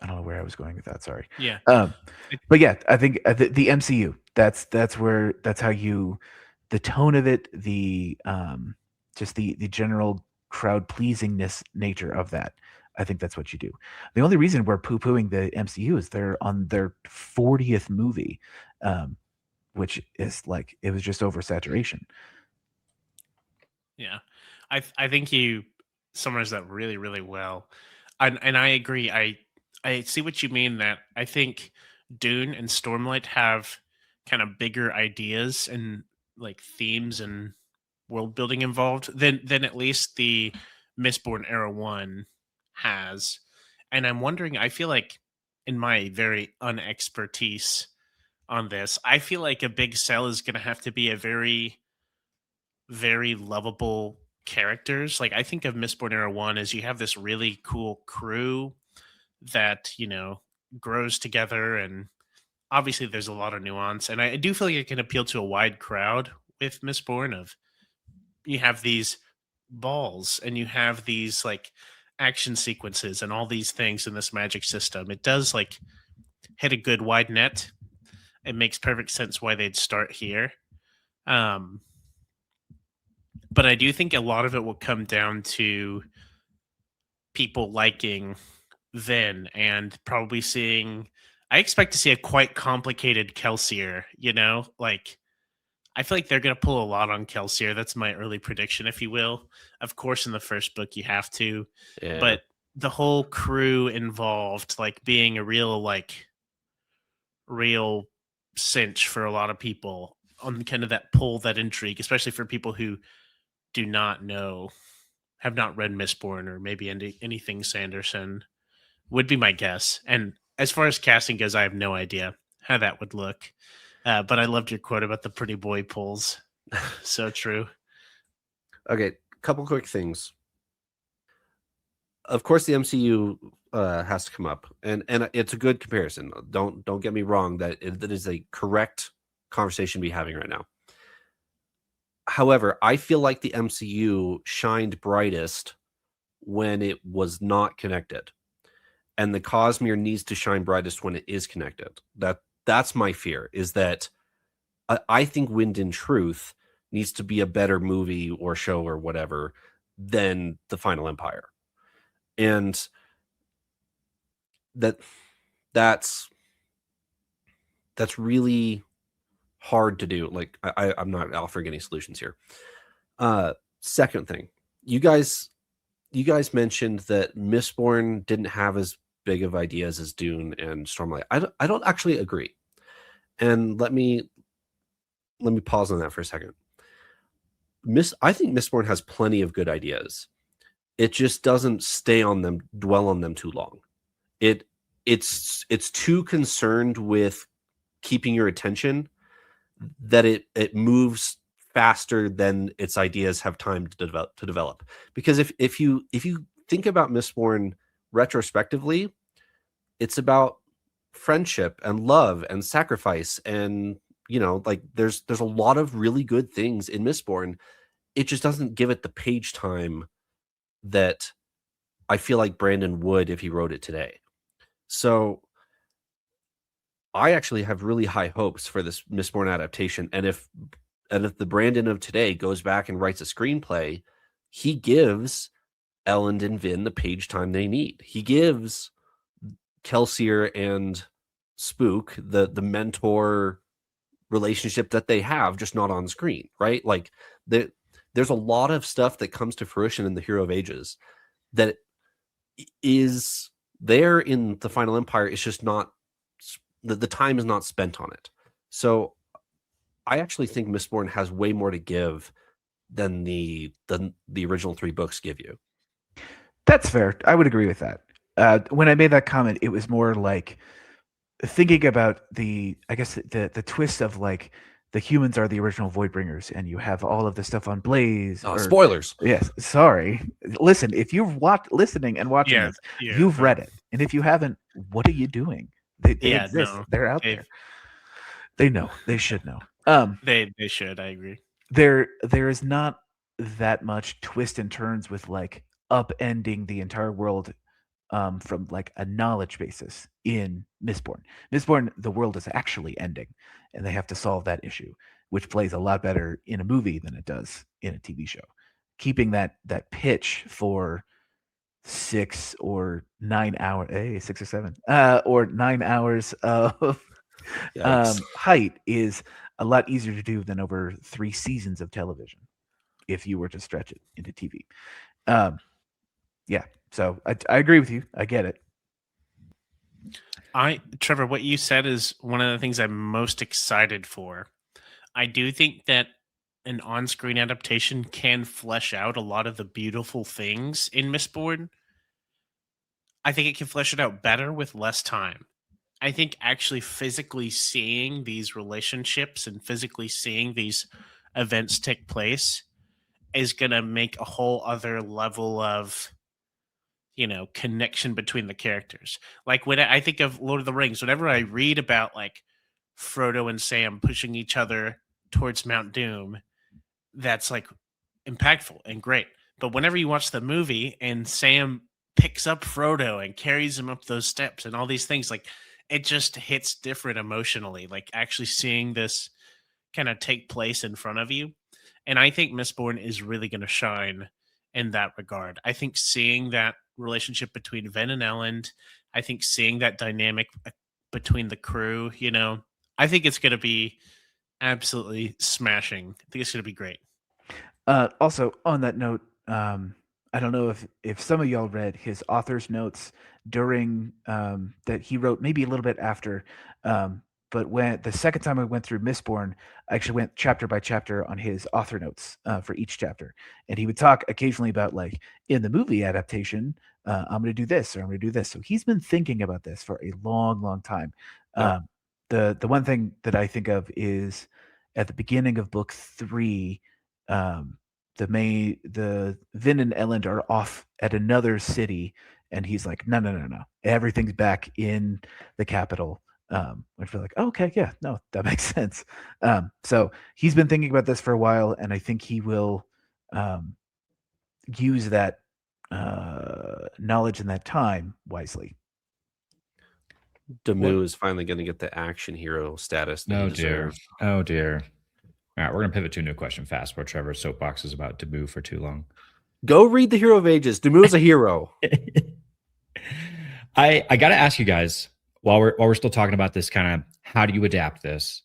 I don't know where I was going with that. Sorry. Yeah. But yeah, I think the MCU. That's how you, the tone of it, the just the general crowd pleasingness nature of that. I think that's what you do. The only reason we're poo-pooing the MCU is they're on their 40th movie, which is like, it was just oversaturation. Yeah. I think you summarized that really, really well. And I agree. I see what you mean, that I think Dune and Stormlight have kind of bigger ideas and like themes and world building involved than at least the Mistborn Era 1 has. And I'm wondering, I feel like, in my very unexpertise on this, I feel like a big sell is going to have to be a very, very lovable characters. Like, I think of Mistborn Era 1 as you have this really cool crew that, grows together, and obviously there's a lot of nuance, and I do feel like it can appeal to a wide crowd with Mistborn. Of, you have these balls and you have these like action sequences and all these things in this magic system. It does like hit a good wide net. It makes perfect sense why they'd start here. But I do think a lot of it will come down to people liking Vin and probably seeing I expect to see a quite complicated Kelsier, you know? Like, I feel like they're going to pull a lot on Kelsier. That's my early prediction, if you will. Of course, in the first book, you have to, Yeah. but the whole crew involved, like, being a real cinch for a lot of people on kind of that pull, that intrigue, especially for people who do not know, have not read Mistborn or maybe anything Sanderson, would be my guess. And as far as casting goes, I have no idea how that would look. But I loved your quote about the pretty boy pulls. So true. Okay, couple quick things. Of course, the MCU has to come up, and it's a good comparison. Don't get me wrong, that is a correct conversation to be having right now. However, I feel like the MCU shined brightest when it was not connected, and the Cosmere needs to shine brightest when it is connected. That's my fear, is that I think Wind in Truth needs to be a better movie or show or whatever than The Final Empire. And that's really hard to do. Like, I'm not offering any solutions here. Second thing, you guys mentioned that Mistborn didn't have as big of ideas as Dune and Stormlight. I don't actually agree. And let me pause on that for a second. I think Mistborn has plenty of good ideas. It just doesn't dwell on them too long. It's too concerned with keeping your attention that it moves faster than its ideas have time to develop. Because if you think about Mistborn retrospectively, it's about friendship and love and sacrifice, and like there's a lot of really good things in Mistborn. It just doesn't give it the page time that I feel like Brandon would if he wrote it today. So I actually have really high hopes for this Mistborn adaptation. And if the Brandon of today goes back and writes a screenplay, he gives Elend and Vin the page time they need. He gives Kelsier and Spook the mentor relationship that they have, just not on screen, right? Like there's a lot of stuff that comes to fruition in the Hero of Ages that is there in the Final Empire. It's just not, the time is not spent on it. So I actually think Mistborn has way more to give than the original 3 books give you. That's fair. I would agree with that. When I made that comment, it was more like thinking about the twist of like the humans are the original Voidbringers, and you have all of the stuff on Blaze. Spoilers. Yes, sorry. Listen, if you've listening and watching this, you've read it, and if you haven't, what are you doing? They exist. No, they're out there. They know. They should know. They should. I agree. There is not that much twist and turns with like upending the entire world from like a knowledge basis in Mistborn. Mistborn, the world is actually ending, and they have to solve that issue, which plays a lot better in a movie than it does in a TV show. Keeping that pitch for 6 or 9 hours, 6 or 7, or 9 hours of height is a lot easier to do than over 3 seasons of television if you were to stretch it into TV. Yeah, so I agree with you. I get it. Trevor, what you said is one of the things I'm most excited for. I do think that an on-screen adaptation can flesh out a lot of the beautiful things in Mistborn. I think it can flesh it out better with less time. I think actually physically seeing these relationships and physically seeing these events take place is going to make a whole other level of, connection between the characters. Like when I think of Lord of the Rings, whenever I read about like Frodo and Sam pushing each other towards Mount Doom, that's like impactful and great. But whenever you watch the movie and Sam picks up Frodo and carries him up those steps and all these things, like it just hits different emotionally, like actually seeing this kind of take place in front of you. And I think Mistborn is really going to shine in that regard. I think seeing that relationship between Ven and Elend, I think seeing that dynamic between the crew. I think it's going to be absolutely smashing. I think it's going to be great. Also, on that note, I don't know if some of y'all read his author's notes during that he wrote maybe a little bit after. But when the second time I went through Mistborn, I actually went chapter by chapter on his author notes for each chapter, and he would talk occasionally about like in the movie adaptation, I'm going to do this or I'm going to do this. So he's been thinking about this for a long, long time. Yeah. The one thing that I think of is at the beginning of book 3. The Vin and Elend are off at another city, and he's like, no, everything's back in the capital. Which we're like, oh, okay, yeah, no, that makes sense. So he's been thinking about this for a while, and I think he will use that knowledge and that time wisely. Damu is finally going to get the action hero status that he deserves. Oh dear. All right, we're gonna pivot to a new question fast before Trevor's soapbox is about Damu for too long. Go read the Hero of Ages. Damu is a hero. I gotta ask you guys while we're still talking about this kind of how do you adapt this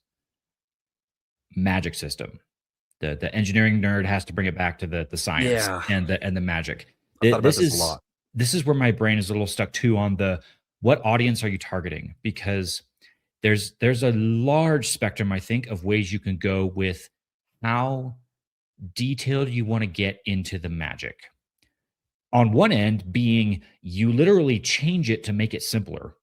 magic system? The engineering nerd has to bring it back to the science and the magic. I thought about this a lot. This is where my brain is a little stuck too on the what audience are you targeting? Because there's a large spectrum, I think, of ways you can go with how detailed you want to get into the magic. On one end being you literally change it to make it simpler,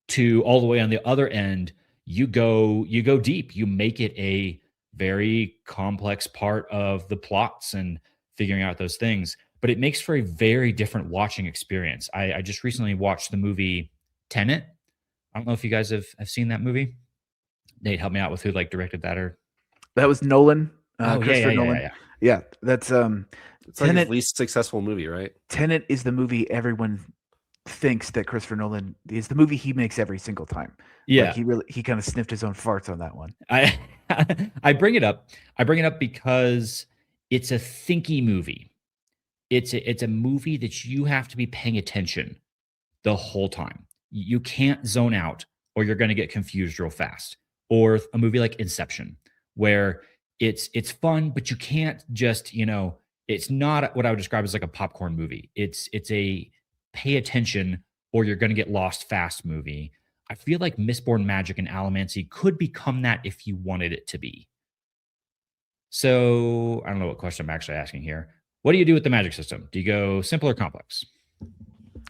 to all the way on the other end, you go deep. You make it a very complex part of the plots and figuring out those things. But it makes for a very different watching experience. I just recently watched the movie Tenet. I don't know if you guys have seen that movie. Nate, help me out with who directed that or that was Nolan. Christopher Nolan. Yeah, that's it's like his least successful movie, right? Tenet is the movie everyone thinks that Christopher Nolan is the movie he makes every single time. Yeah, he kind of sniffed his own farts on that one. I bring it up. I bring it up because it's a thinky movie. It's a movie that you have to be paying attention the whole time. You can't zone out or you're going to get confused real fast. Or a movie like Inception, where it's fun, but you can't just, it's not what I would describe as like a popcorn movie. It's a pay attention or you're going to get lost fast movie. I feel like Mistborn Magic and Allomancy could become that if you wanted it to be. So I don't know what question I'm actually asking here. What do you do with the magic system? Do you go simple or complex?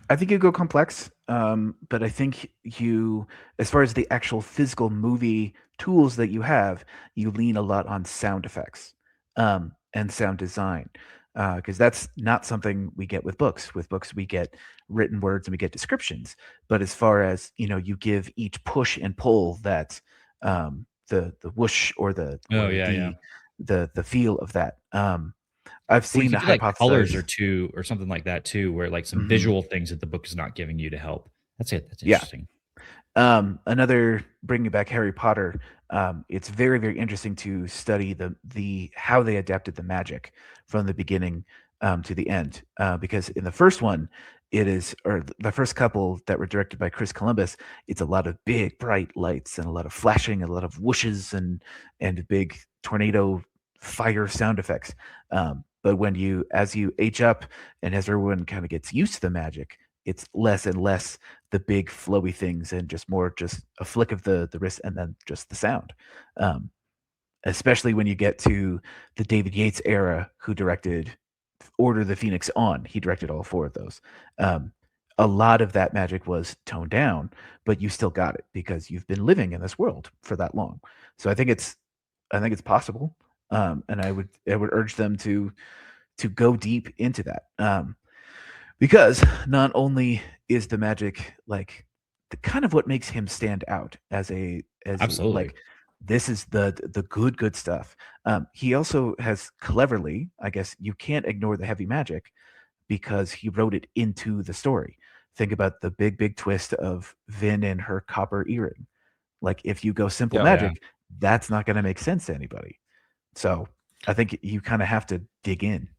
I think you go complex, but I think you, as far as the actual physical movie tools that you have, you lean a lot on sound effects and sound design, because that's not something we get with books. With books, we get written words and we get descriptions. But as far as you give each push and pull that the whoosh or the feel of that. I've seen a hypothesis, colors or something like that too, where like some visual things that the book is not giving you to help. That's it. That's interesting. Another bringing back Harry Potter. It's very, very interesting to study the how they adapted the magic from the beginning to the end. Because in the first one, the first couple that were directed by Chris Columbus, it's a lot of big bright lights and a lot of flashing, a lot of whooshes and big tornado fire sound effects. But as you age up and as everyone kind of gets used to the magic, it's less and less the big flowy things and just more just a flick of the wrist and then just the sound. Especially when you get to the David Yates era, who directed Order of the Phoenix on. He directed all 4 of those. A lot of that magic was toned down, but you still got it because you've been living in this world for that long. So I think it's possible. And I would urge them to go deep into that, because not only is the magic like the kind of what makes him stand out as absolutely like this is the good stuff. He also has cleverly, I guess you can't ignore the heavy magic because he wrote it into the story. Think about the big twist of Vin and her copper earring. Like if you go simple magic, that's not going to make sense to anybody. So I think you kind of have to dig in.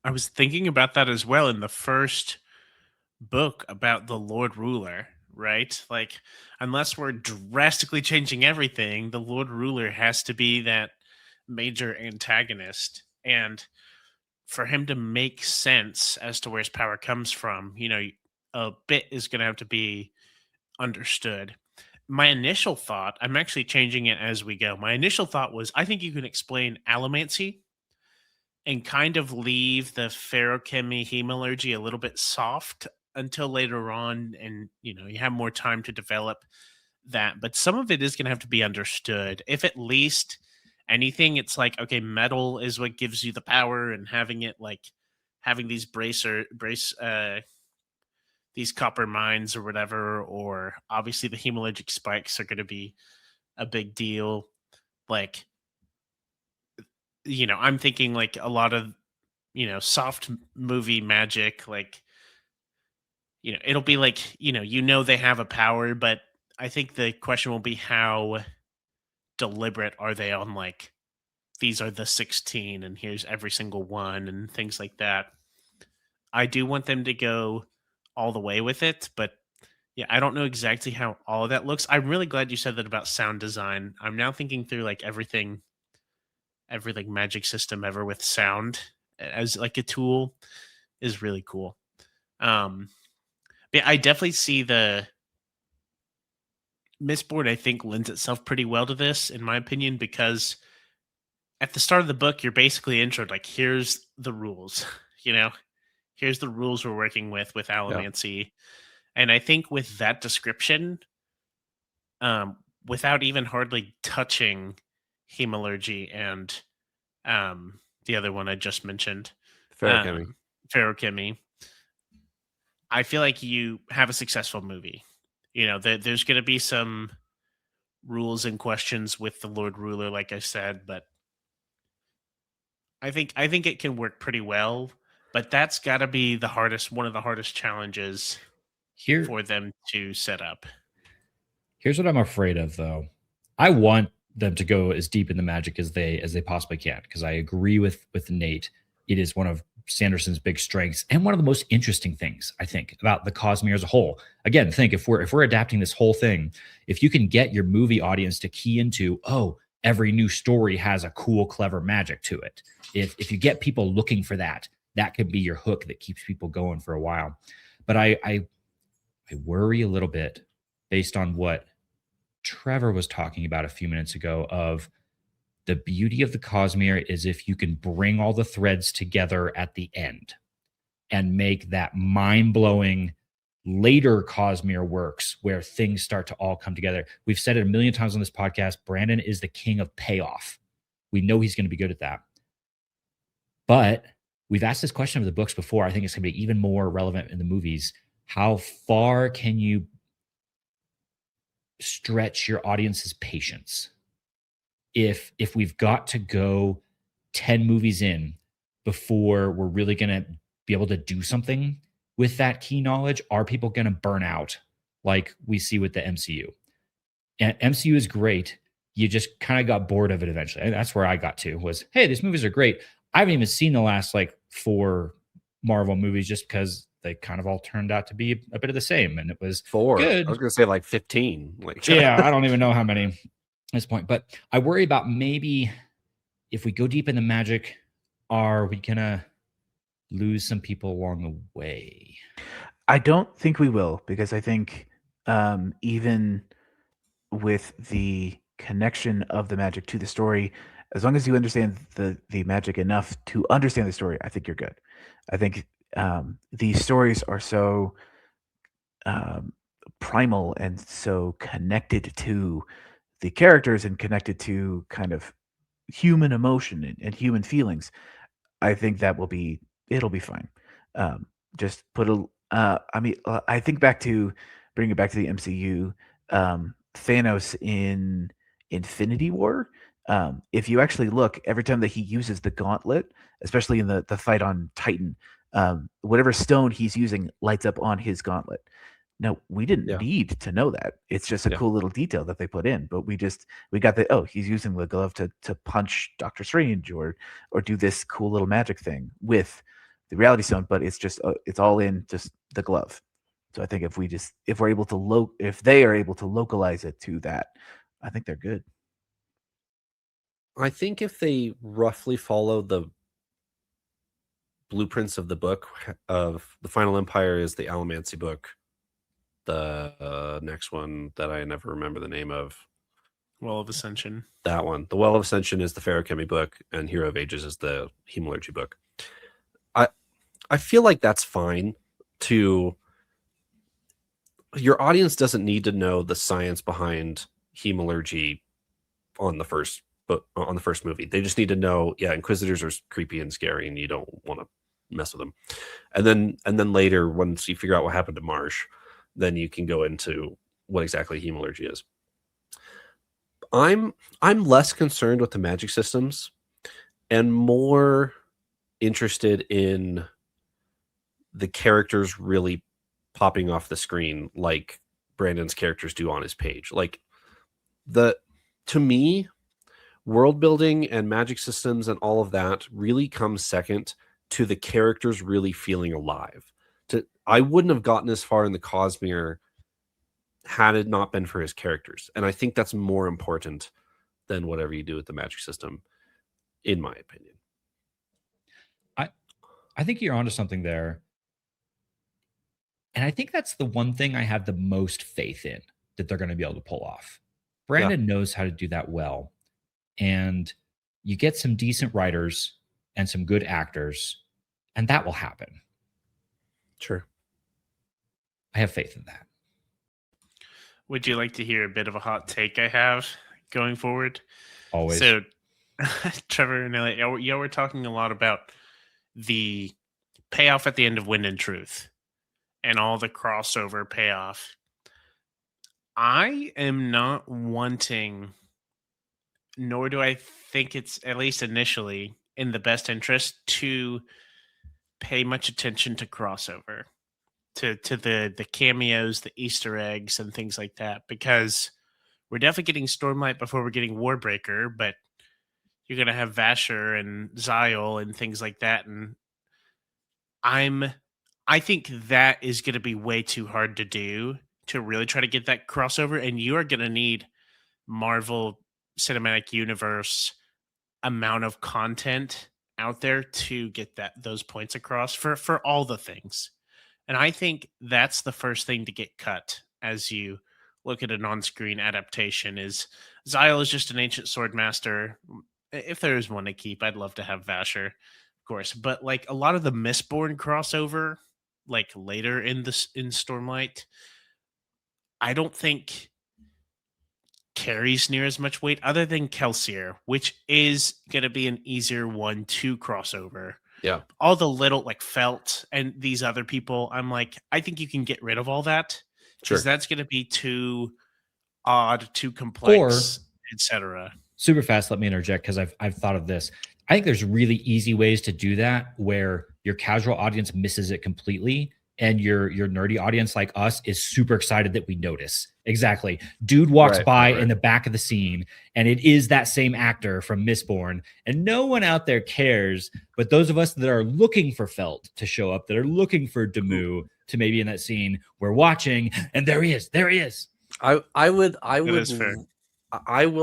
I was thinking about that as well in the first book about the Lord Ruler, right? Like, unless we're drastically changing everything, the Lord Ruler has to be that major antagonist. And for him to make sense as to where his power comes from, a bit is going to have to be understood. My initial thought, I'm actually changing it as we go. My initial thought was I think you can explain allomancy and kind of leave the ferrochemy hemalurgy a little bit soft until later on, and you have more time to develop that. But some of it is going to have to be understood. If at least anything, it's like, okay, metal is what gives you the power, and having it like having these these copper mines or whatever, or obviously the hemalurgic spikes are going to be a big deal. Like, I'm thinking like a lot of, soft movie magic, like, it'll be like, they have a power, but I think the question will be how deliberate are they on, like, these are the 16 and here's every single one and things like that. I do want them to go all the way with it, but yeah, I don't know exactly how all of that looks. I'm really glad you said that about sound design. I'm now thinking through like every like magic system ever with sound as like a tool is really cool. But I definitely see the Mistborn, I think, lends itself pretty well to this, in my opinion, because at the start of the book, you're basically introed like, here's the rules, here's the rules we're working with allomancy. And I think with that description, without even hardly touching hemalurgy and the other one I just mentioned, ferrochemy, I feel like you have a successful movie. There's going to be some rules and questions with the Lord Ruler, like I said, but I think it can work pretty well. But that's got to be one of the hardest challenges for them to set up. Here's what I'm afraid of, though. I want them to go as deep in the magic as they possibly can, because I agree with Nate. It is one of Sanderson's big strengths and one of the most interesting things, I think, about the Cosmere as a whole. Again, think if we're adapting this whole thing, if you can get your movie audience to key into, oh, every new story has a cool, clever magic to it. If you get people looking for that could be your hook that keeps people going for a while. But I worry a little bit based on what Trevor was talking about a few minutes ago of the beauty of the Cosmere is if you can bring all the threads together at the end and make that mind-blowing later Cosmere works where things start to all come together. We've said it a million times on this podcast. Brandon is the king of payoff. We know he's going to be good at that. But we've asked this question of the books before. I think it's going to be even more relevant in the movies. How far can you stretch your audience's patience? If we've got to go 10 movies in before we're really going to be able to do something with that key knowledge, are people going to burn out like we see with the MCU? And MCU is great. You just kind of got bored of it eventually. And that's where I got to was, hey, these movies are great. I haven't even seen the last like 4 Marvel movies just because they kind of all turned out to be a bit of the same. And it was 4. good. I was going to say like 15. Like, yeah, I don't even know how many at this point. But I worry about maybe if we go deep in the magic, are we going to lose some people along the way? I don't think we will, because I think even with the connection of the magic to the story, as long as you understand the magic enough to understand the story, I think you're good. I think these stories are so primal and so connected to the characters and connected to kind of human emotion and human feelings. I think it'll be fine. Just put I think bring it back to the MCU, Thanos in Infinity War. If you actually look, every time that he uses the gauntlet, especially in the fight on Titan, whatever stone he's using lights up on his gauntlet. Now, we didn't need to know that. It's just a cool little detail that they put in, but we got he's using the glove to punch Doctor Strange or do this cool little magic thing with the Reality Stone, but it's just it's all in just the glove. So I think if we're able to if they are able to localize it to that, I think they're good. I think if they roughly follow the blueprints of the book of the Final Empire is the Allomancy book. The next one that I never remember the name of. Well of Ascension. That one. The Well of Ascension is the Feruchemy book, and Hero of Ages is the Hemalurgy book. I feel like that's fine to... Your audience doesn't need to know the science behind Hemalurgy on the first movie. They just need to know, yeah, Inquisitors are creepy and scary, and you don't want to mess with them. And then later, once you figure out what happened to Marsh, then you can go into what exactly Hemalurgy is. I'm less concerned with the magic systems and more interested in the characters really popping off the screen like Brandon's characters do on his page. Like, to me, world building and magic systems and all of that really comes second to the characters really feeling alive. I wouldn't have gotten as far in the Cosmere had it not been for his characters. And I think that's more important than whatever you do with the magic system, in my opinion. I think you're onto something there. And I think that's the one thing I have the most faith in that they're going to be able to pull off. Brandon knows how to do that well. And you get some decent writers and some good actors, and that will happen. Sure. I have faith in that. Would you like to hear a bit of a hot take I have going forward? Always. So, Trevor and Elliot, y'all were talking a lot about the payoff at the end of Wind and Truth and all the crossover payoff. I am not wanting, nor do I think it's, at least initially, in the best interest to pay much attention to crossover, to the cameos, the Easter eggs, and things like that, because we're definitely getting Stormlight before we're getting Warbreaker, but you're going to have Vasher and Zyle and things like that, and I think that is going to be way too hard to do to really try to get that crossover, and you are going to need Marvel Cinematic Universe amount of content out there to get those points across for all the things. And I think that's the first thing to get cut as you look at an on-screen adaptation is Zyle is just an ancient sword master. If there is one to keep, I'd love to have Vasher, of course. But like a lot of the Mistborn crossover, like later in Stormlight, I don't think carries near as much weight other than Kelsier, which is going to be an easier one to crossover. Yeah. All the little like Felt and these other people, I'm like, I think you can get rid of all that because that's going to be too odd, too complex, etc. Super fast, let me interject because I've thought of this. I think there's really easy ways to do that where your casual audience misses it completely and your nerdy audience like us is super excited that we notice. Exactly. Dude walks by in the back of the scene and it is that same actor from Mistborn and no one out there cares. But those of us that are looking for Felt to show up, that are looking for Demu to maybe in that scene, we're watching and there he is. There he is. I will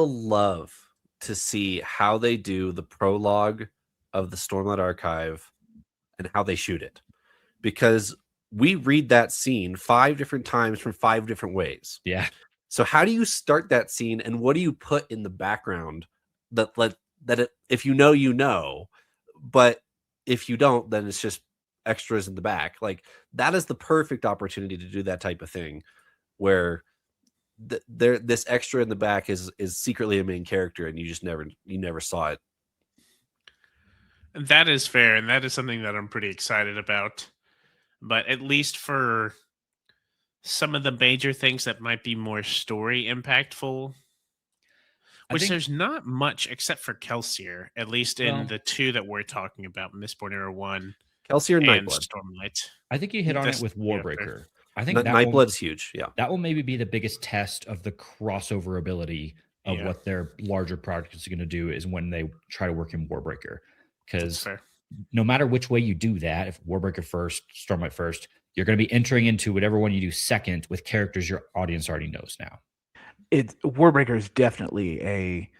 love to see how they do the prologue of the Stormlight Archive and how they shoot it. Because we read that scene 5 different times from 5 different ways. Yeah. So how do you start that scene and what do you put in the background if you know, but if you don't, then it's just extras in the back. Like that is the perfect opportunity to do that type of thing where this extra in the back is secretly a main character and you never saw it. That is fair, and that is something that I'm pretty excited about. But at least for some of the major things that might be more story impactful, which there's not much except for Kelsier, at least in the 2 that we're talking about, Mistborn Era 1 Kelsier and Nightblood. Stormlight. I think you hit on it with Warbreaker. I think Nightblood is huge. Yeah. That will maybe be the biggest test of the crossover ability of what their larger project is going to do is when they try to work in Warbreaker. Because no matter which way you do that, if Warbreaker first, Stormlight first, You're going to be entering into whatever one you do second with characters your audience already knows now. Warbreaker is definitely a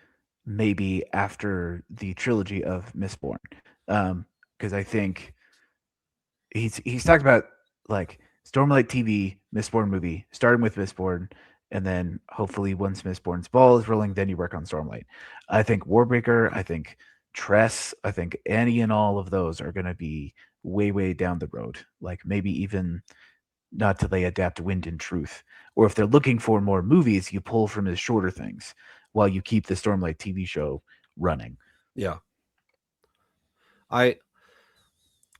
maybe after the trilogy of Mistborn, because I think he's talked about like Stormlight TV, Mistborn movie, starting with Mistborn, and then hopefully once Mistborn's ball is rolling, then you work on Stormlight. I think Warbreaker, I think Tress, I think any and all of those are going to be way down the road. Like maybe even not till they adapt Wind and Truth, or if they're looking for more movies, you pull from his shorter things while you keep the Stormlight TV show running. Yeah. I'm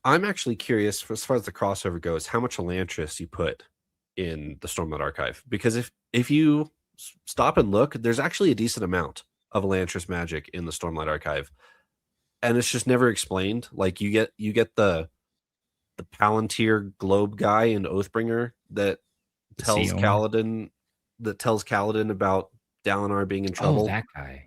actually curious, as far as the crossover goes, how much Elantris you put in the Stormlight archive, because if you stop and look, there's actually a decent amount of Elantris magic in the Stormlight archive, and it's just never explained. Like you get the Palantir globe guy in Oathbringer that tells Sion. Kaladin about Dalinar being in trouble. Oh, that guy.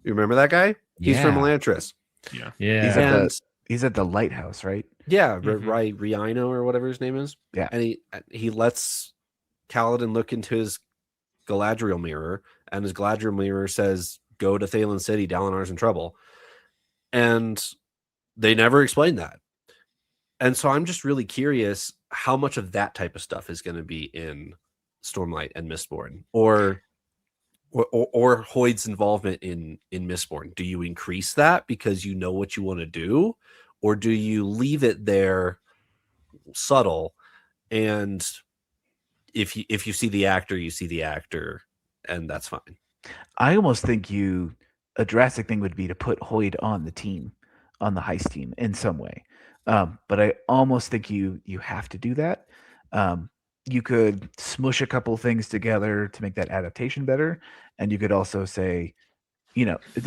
You remember that guy? He's from Yeah. Elantris. Yeah. He's at the lighthouse, right? Yeah, Mhm. Rhino or whatever his name is. Yeah. And he lets Kaladin look into his Galadriel mirror, and his Galadriel mirror says, "Go to Thalen City, Dalinar's in trouble." And they never explain that. And so I'm just really curious how much of that type of stuff is going to be in Stormlight and Mistborn, or Hoyd's involvement in Mistborn. Do you increase that because you know what you want to do, or do you leave it there subtle, and if you see the actor, you see the actor, and that's fine? I almost think a drastic thing would be to put Hoyd on the team, on the heist team in some way. But I almost think you have to do that. You could smush a couple things together to make that adaptation better, and you could also say,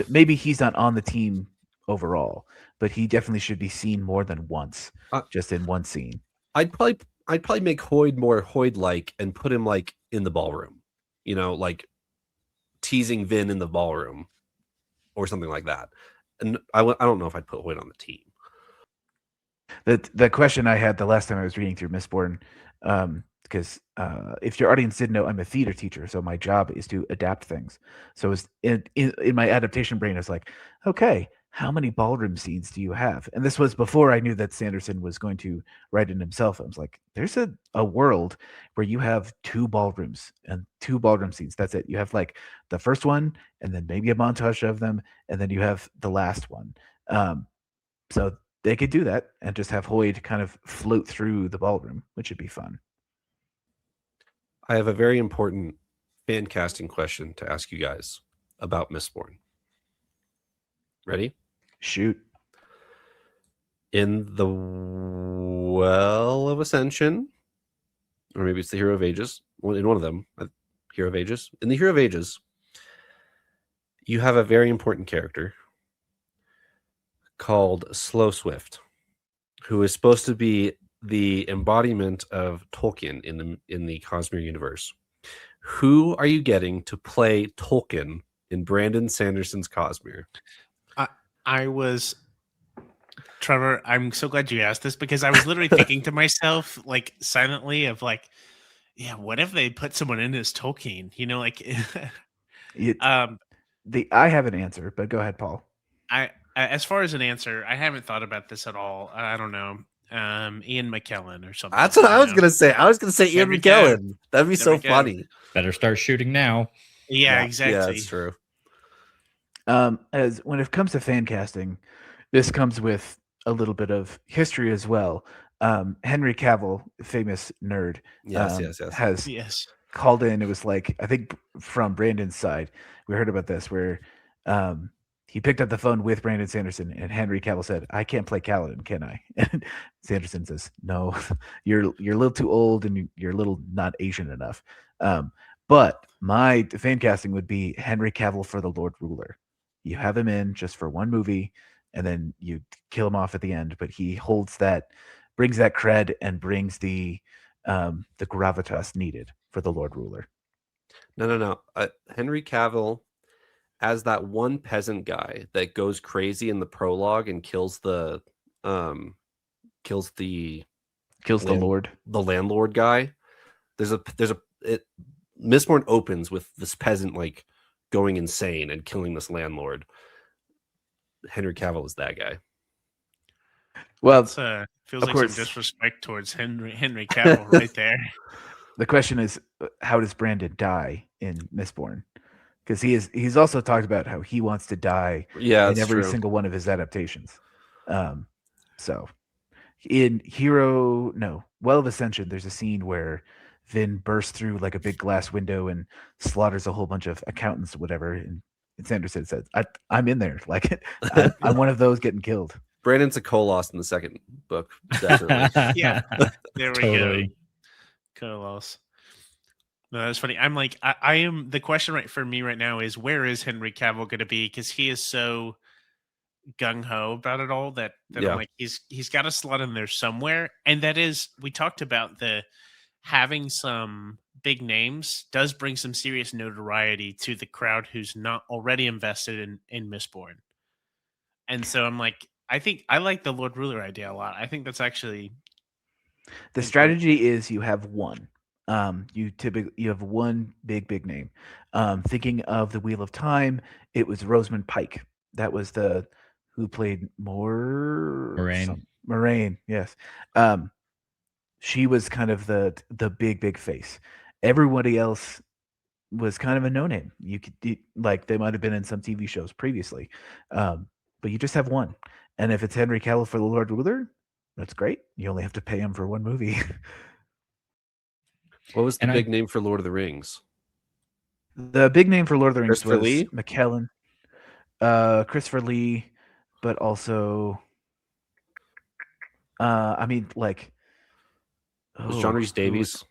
maybe he's not on the team overall, but he definitely should be seen more than once, just in one scene. I'd probably make Hoyd more Hoyd-like and put him like in the ballroom, like teasing Vin in the ballroom or something like that. And I don't know if I'd put Hoyd on the team. The question I had the last time I was reading through Mistborn, because if your audience didn't know, I'm a theater teacher, so my job is to adapt things. So it's in my adaptation brain, it's like, okay, how many ballroom scenes do you have? And this was before I knew that Sanderson was going to write it himself. I was like, there's a world where you have 2 ballrooms and 2 ballroom scenes. That's it. You have like the first one, and then maybe a montage of them, and then you have the last one. So they could do that and just have Hoyd kind of float through the ballroom, which would be fun. I have a very important fan casting question to ask you guys about Mistborn. Ready? Shoot. In the Well of Ascension, or maybe it's the Hero of Ages, in one of them, Hero of Ages. In the Hero of Ages, you have a very important character called Slow Swift, who is supposed to be the embodiment of Tolkien in the Cosmere universe. Who are you getting to play Tolkien in Brandon Sanderson's Cosmere? Trevor, I'm so glad you asked this, because I was literally thinking to myself, like silently, of like, yeah, what if they put someone in as Tolkien? I have an answer, but go ahead, Paul. As far as an answer, I haven't thought about this at all. I don't know. Ian McKellen or something. That's what I was gonna say. I was gonna say Ian McKellen. That'd be so funny. Better start shooting now. Yeah, exactly. Yeah, that's true. As when it comes to fan casting, this comes with a little bit of history as well. Henry Cavill, famous nerd, has called in. It was like, I think from Brandon's side, we heard about this where he picked up the phone with Brandon Sanderson, and Henry Cavill said, "I can't play Kaladin, can I?" And Sanderson says, "No, you're a little too old, and you're a little not Asian enough." But my fan casting would be Henry Cavill for the Lord Ruler. You have him in just for one movie, and then you kill him off at the end. But he brings that cred, and brings the gravitas needed for the Lord Ruler. No. Henry Cavill as that one peasant guy that goes crazy in the prologue and kills the Kills the Lord. the landlord guy. Mistborn opens with this peasant like going insane and killing this landlord. Henry Cavill is that guy. Well, It's, feels of like course. some disrespect towards Henry Cavill right there. The question is, how does Brandon die in Mistborn? Because he's also talked about how he wants to die Yeah, in that's every true. single one of his adaptations. So in Well of Ascension, there's a scene where Vin bursts through like a big glass window and slaughters a whole bunch of accountants or whatever. And Sanderson says, I'm in there. Like I'm one of those getting killed. Brandon's a Koloss in the second book, definitely. Yeah, there we Totally. go. Carlos. No, that's funny. I'm like, I am. The question right for me right now is, where is Henry Cavill going to be? Because he is so gung ho about it all that Yeah. I'm like, he's got a slot in there somewhere. And that is, we talked about having some big names does bring some serious notoriety to the crowd who's not already invested in Mistborn. And so I'm like, I think I like the Lord Ruler idea a lot. I think that's actually The strategy is you have one. You have one big name. Thinking of the Wheel of Time, it was Rosamund Pike. That was who played Moraine. Yes. She was kind of the big face. Everybody else was kind of a no name. Like they might have been in some TV shows previously, but you just have one. And if it's Henry Cavill for the Lord Ruler, that's great. You only have to pay him for one movie. What was the big name for Lord of the Rings? The big name for Lord of the Rings Christopher was Lee? McKellen, Christopher Lee, but also, I mean, like, Was John Rhys Davies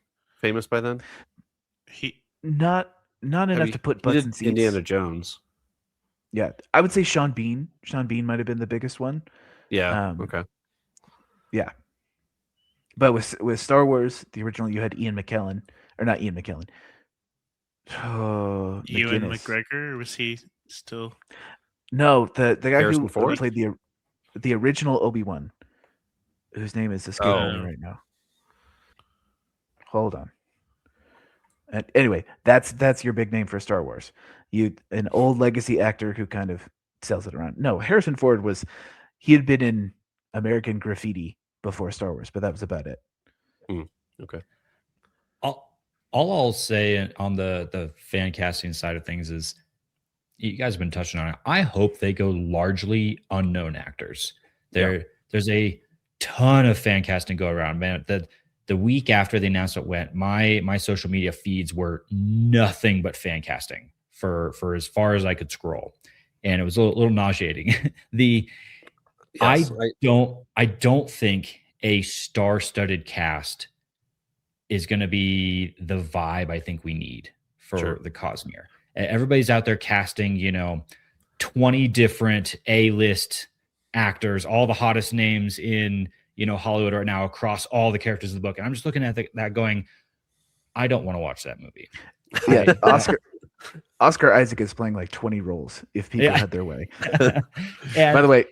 famous by then? Not enough to put butts in seats. Indiana Jones. Yeah, I would say Sean Bean. Sean Bean might have been the biggest one. Yeah. Okay. Yeah, but with Star Wars, the original, you had Ian McKellen, or not Ian McKellen. Oh, Ewan McGinnis. McGregor, or was he still? No, the guy Harrison who Ford? played the original Obi-Wan, whose name is escaping me right now. Hold on. And anyway, that's your big name for Star Wars. An old legacy actor who kind of sells it around. No, Harrison Ford he had been in American Graffiti before Star Wars, but that was about it. Okay. All I'll say on the fan casting side of things is, you guys have been touching on it. I hope they go largely unknown actors. There's a ton of fan casting go around, man. The week after the announcement went, my social media feeds were nothing but fan casting for as far as I could scroll, and it was a little nauseating. I don't think a star-studded cast is going to be the vibe I think we need for the Cosmere. Everybody's out there casting, 20 different A-list actors, all the hottest names in, Hollywood right now across all the characters of the book. And I'm just looking at that going, I don't want to watch that movie. Yeah, Oscar Isaac is playing like 20 roles if people had their way. By the way,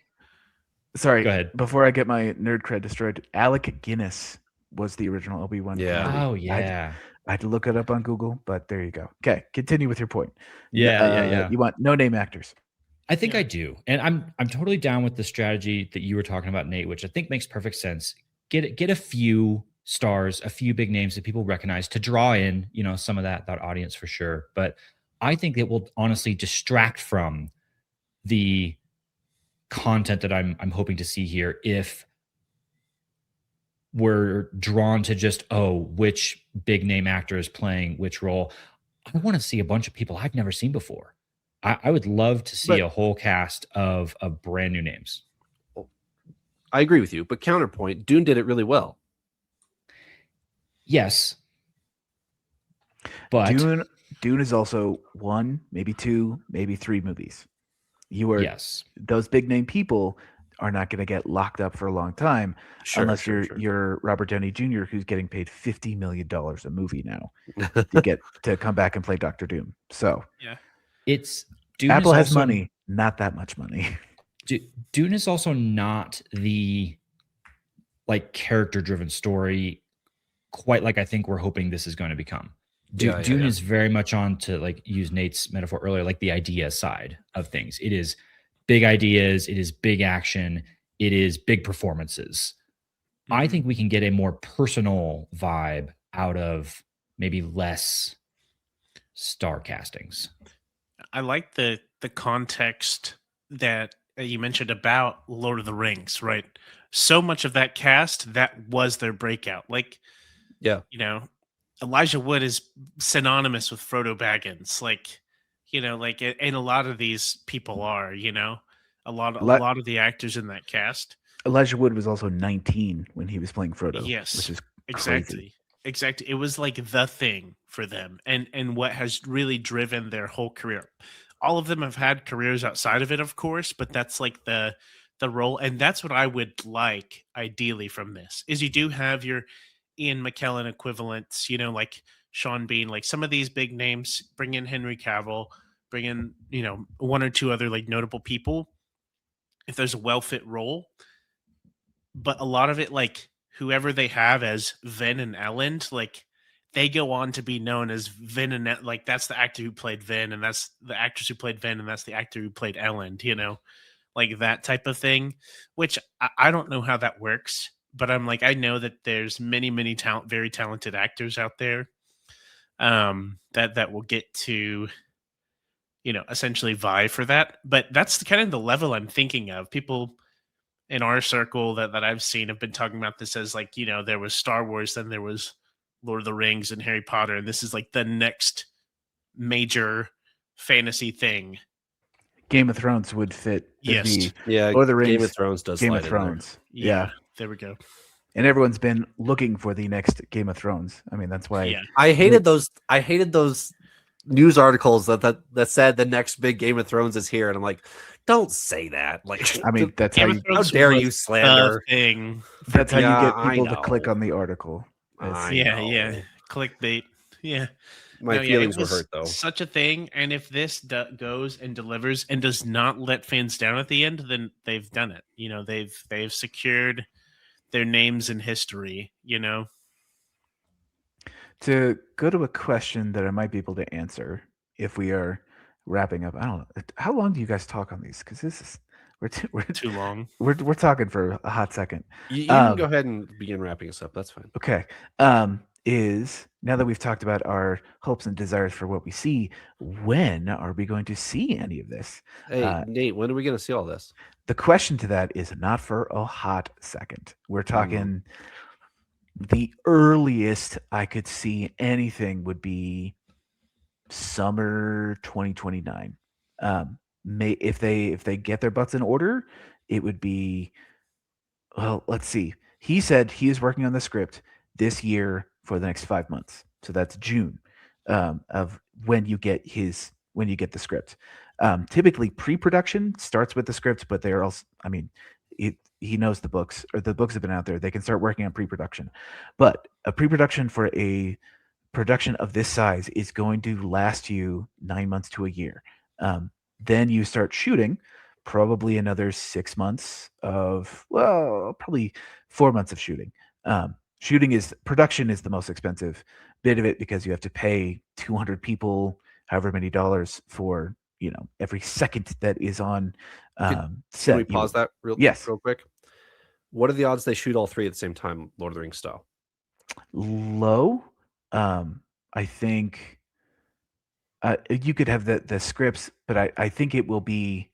sorry, go ahead. Before I get my nerd cred destroyed, Alec Guinness was the original Obi-Wan. Yeah. Oh, yeah. I had to look it up on Google, but there you go. Okay, continue with your point. Yeah. You want no-name actors. I think I do. And I'm totally down with the strategy that you were talking about, Nate, which I think makes perfect sense. Get a few stars, a few big names that people recognize to draw in, some of that audience for sure. But I think it will honestly distract from the content that I'm hoping to see here if we're drawn to just, which big name actor is playing which role. I want to see a bunch of people I've never seen before. I would love to see a whole cast of brand new names. I agree with you, but counterpoint, Dune did it really well. Yes. But Dune is also 1, maybe 2, maybe 3 movies. Those big name people are not going to get locked up for a long time unless you're Robert Downey Jr., who's getting paid $50 million a movie now to come back and play Dr. Doom. So Apple has money, not that much money. Dune is also not like character-driven story, quite like I think we're hoping this is going to become. Dune is very much on, to like use Nate's metaphor earlier, like the idea side of things. It is big ideas, it is big action, it is big performances. I think we can get a more personal vibe out of maybe less star castings. I like the context that you mentioned about Lord of the Rings, right? So much of that cast, that was their breakout. Like, Yeah. you know, Elijah Wood is synonymous with Frodo Baggins. Like, like, and a lot of these people are, a lot of the actors in that cast. Elijah Wood was also 19 when he was playing Frodo. Yes, which is exactly. Exactly. It was like the thing for them, and what has really driven their whole career. All of them have had careers outside of it, of course, but that's like the role, and that's what I would like ideally from this. Is you do have your Ian McKellen equivalents, like Sean Bean, like some of these big names. Bring in Henry Cavill, bring in one or two other like notable people if there's a well fit role, but a lot of it, like whoever they have as Vin and Elend, like they go on to be known as Vin and like that's the actor who played Vin, and that's the actress who played Vin, and that's the actor who played Elend, like that type of thing, which I don't know how that works, but I'm like, I know that there's many, very talented actors out there that will get to, essentially vie for that. But that's kind of the level I'm thinking of. People in our circle that I've seen have been talking about this as like, there was Star Wars, then there was Lord of the Rings and Harry Potter, and this is like the next major fantasy thing. Game of Thrones would fit. Yes. Yeah. Lord of the Rings, Game of Thrones does. Game of Thrones. Yeah. There we go. And everyone's been looking for the next Game of Thrones. I mean, that's why. Yeah. I hated those news articles that said the next big Game of Thrones is here, and I'm like, don't say that. Like, I mean, that's Game how of you. Thrones how dare was you slander? the thing. That's how Yeah, you get I people to click know. on the article. I Yeah, know. yeah. Clickbait. Yeah. My No, yeah, feelings it were was hurt though. such a thing, and if this goes and delivers and does not let fans down at the end, then they've done it. They've secured their names in history. To go to a question that I might be able to answer if we are wrapping up. I don't know. How long do you guys talk on these? Because this is we're Too long. we're talking for a hot second. You can go ahead and begin wrapping us up. That's fine. Okay. Is now that we've talked about our hopes and desires for what we see, when are we going to see any of this? Hey, Nate, when are we going to see all this? The question to that is not for a hot second. We're talking the earliest I could see anything would be summer 2029. If they get their butts in order, it would be, well, let's see. He said he is working on the script this year for the next 5 months. So that's June of when you get the script. Typically pre-production starts with the script, but they're also, I mean, he knows the books, or the books have been out there. They can start working on pre-production, but a pre-production for a production of this size is going to last you 9 months to a year. Then you start shooting, probably another 6 months of, well, probably 4 months of shooting. Production is the most expensive bit of it, because you have to pay 200 people however many dollars for every second that is on set. Can we pause that real quick? What are the odds they shoot all three at the same time, Lord of the Rings style? Low. I think you could have the scripts, but I think it will be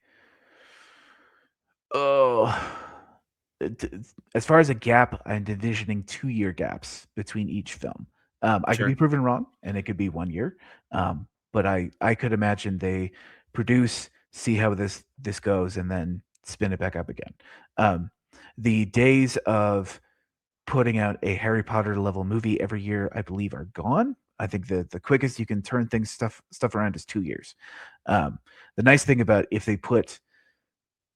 as far as a gap, I'm envisioning 2-year gaps between each film. I could be proven wrong, and it could be 1 year. But I could imagine they produce, see how this goes, and then spin it back up again. The days of putting out a Harry Potter level movie every year, I believe, are gone. I think the quickest you can turn stuff around is 2 years. The nice thing about if they put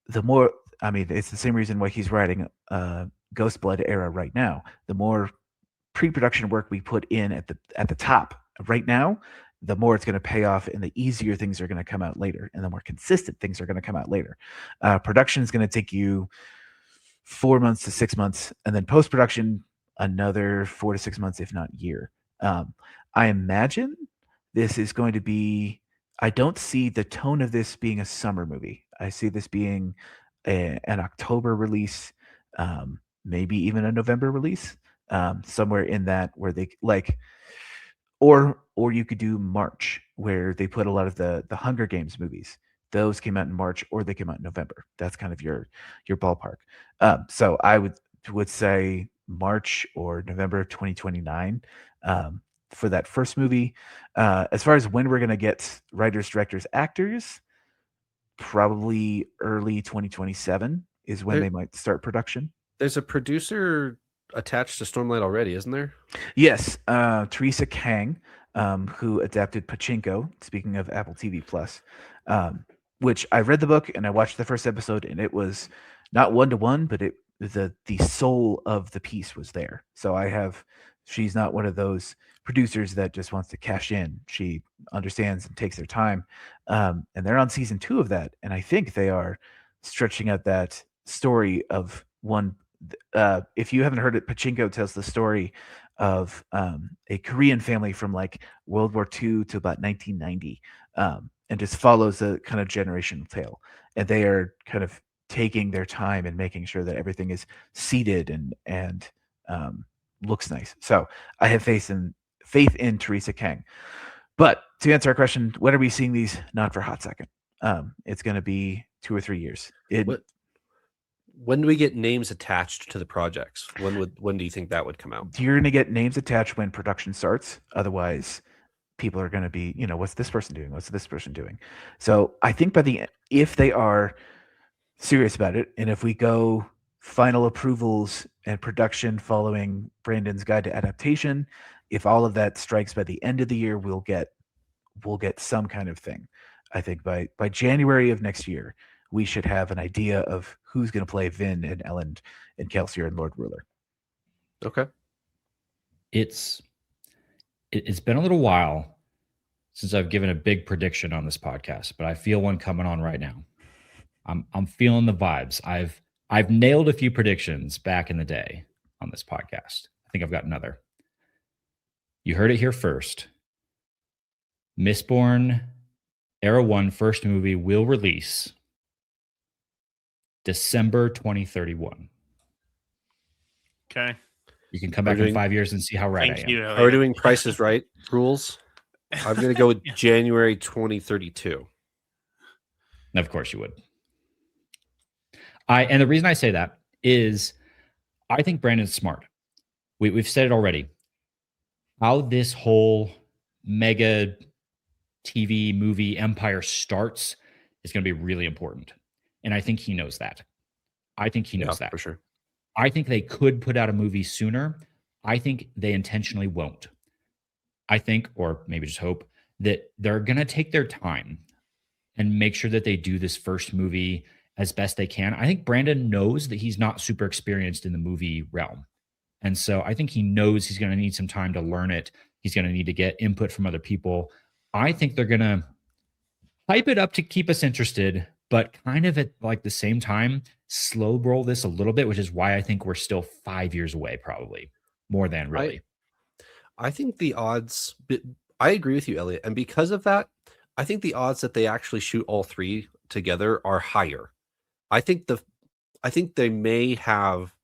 the more, I mean, it's the same reason why he's writing Ghost Blood era right now. The more pre-production work we put in at the top right now, the more it's going to pay off, and the easier things are going to come out later, and the more consistent things are going to come out later. Production is going to take you 4 months to 6 months, and then post production another 4 to 6 months, if not year. I imagine this is going to be. I don't see the tone of this being a summer movie. I see this being an October release, maybe even a November release, somewhere in that where they like, or you could do March, where they put a lot of the Hunger Games movies. Those came out in March, or they came out in November. That's kind of your ballpark. So I would say March or November 2029 for that first movie. As far as when we're going to get writers, directors, actors, probably early 2027 is when There- they might start production. There's a producer attached to Stormlight already, isn't there? Yes, Teresa Kang, who adapted Pachinko. Speaking of Apple TV Plus, which I read the book and I watched the first episode, and it was not 1-to-1, but the soul of the piece was there. So she's not one of those producers that just wants to cash in. She understands and takes their time, and they're on season 2 of that, and I think they are stretching out that story of one. If you haven't heard it, Pachinko tells the story of a Korean family from like World War II to about 1990, and just follows a kind of generational tale. And they are kind of taking their time and making sure that everything is seated and looks nice. So I have faith in Teresa Kang. But to answer our question, when are we seeing these? Not for a hot second. It's going to be 2 or 3 years. When do we get names attached to the projects? When do you think that would come out? You're going to get names attached when production starts. Otherwise, people are going to be, what's this person doing? What's this person doing? So I think if they are serious about it, and if we go final approvals and production following Brandon's guide to adaptation, if all of that strikes by the end of the year, we'll get some kind of thing. I think by January of next year, we should have an idea of who's going to play Vin and Ellen and Kelsier and Lord Ruler. Okay. It's been a little while since I've given a big prediction on this podcast, but I feel one coming on right now. I'm feeling the vibes. I've nailed a few predictions back in the day on this podcast. I think I've got another. You heard it here first. Mistborn Era 1 first movie will release December 2031. Okay. You can come back in 5 years and see how right I am. Thank you, Are we Elliot. doing Price is Right rules? I'm going to go with January 2032. Of course you would. And the reason I say that is I think Brandon's smart. We've said it already. How this whole mega TV movie empire starts is going to be really important. And I think he knows that. I think he knows that. For sure. I think they could put out a movie sooner. I think they intentionally won't. I think, or maybe just hope, that they're going to take their time and make sure that they do this first movie as best they can. I think Brandon knows that he's not super experienced in the movie realm. And so I think he knows he's going to need some time to learn it. He's going to need to get input from other people. I think they're going to hype it up to keep us interested, but kind of at like the same time, slow roll this a little bit, which is why I think we're still 5 years away, probably more than really. I think the odds, I agree with you, Elliot. And because of that, I think the odds that they actually shoot all three together are higher. I think they may have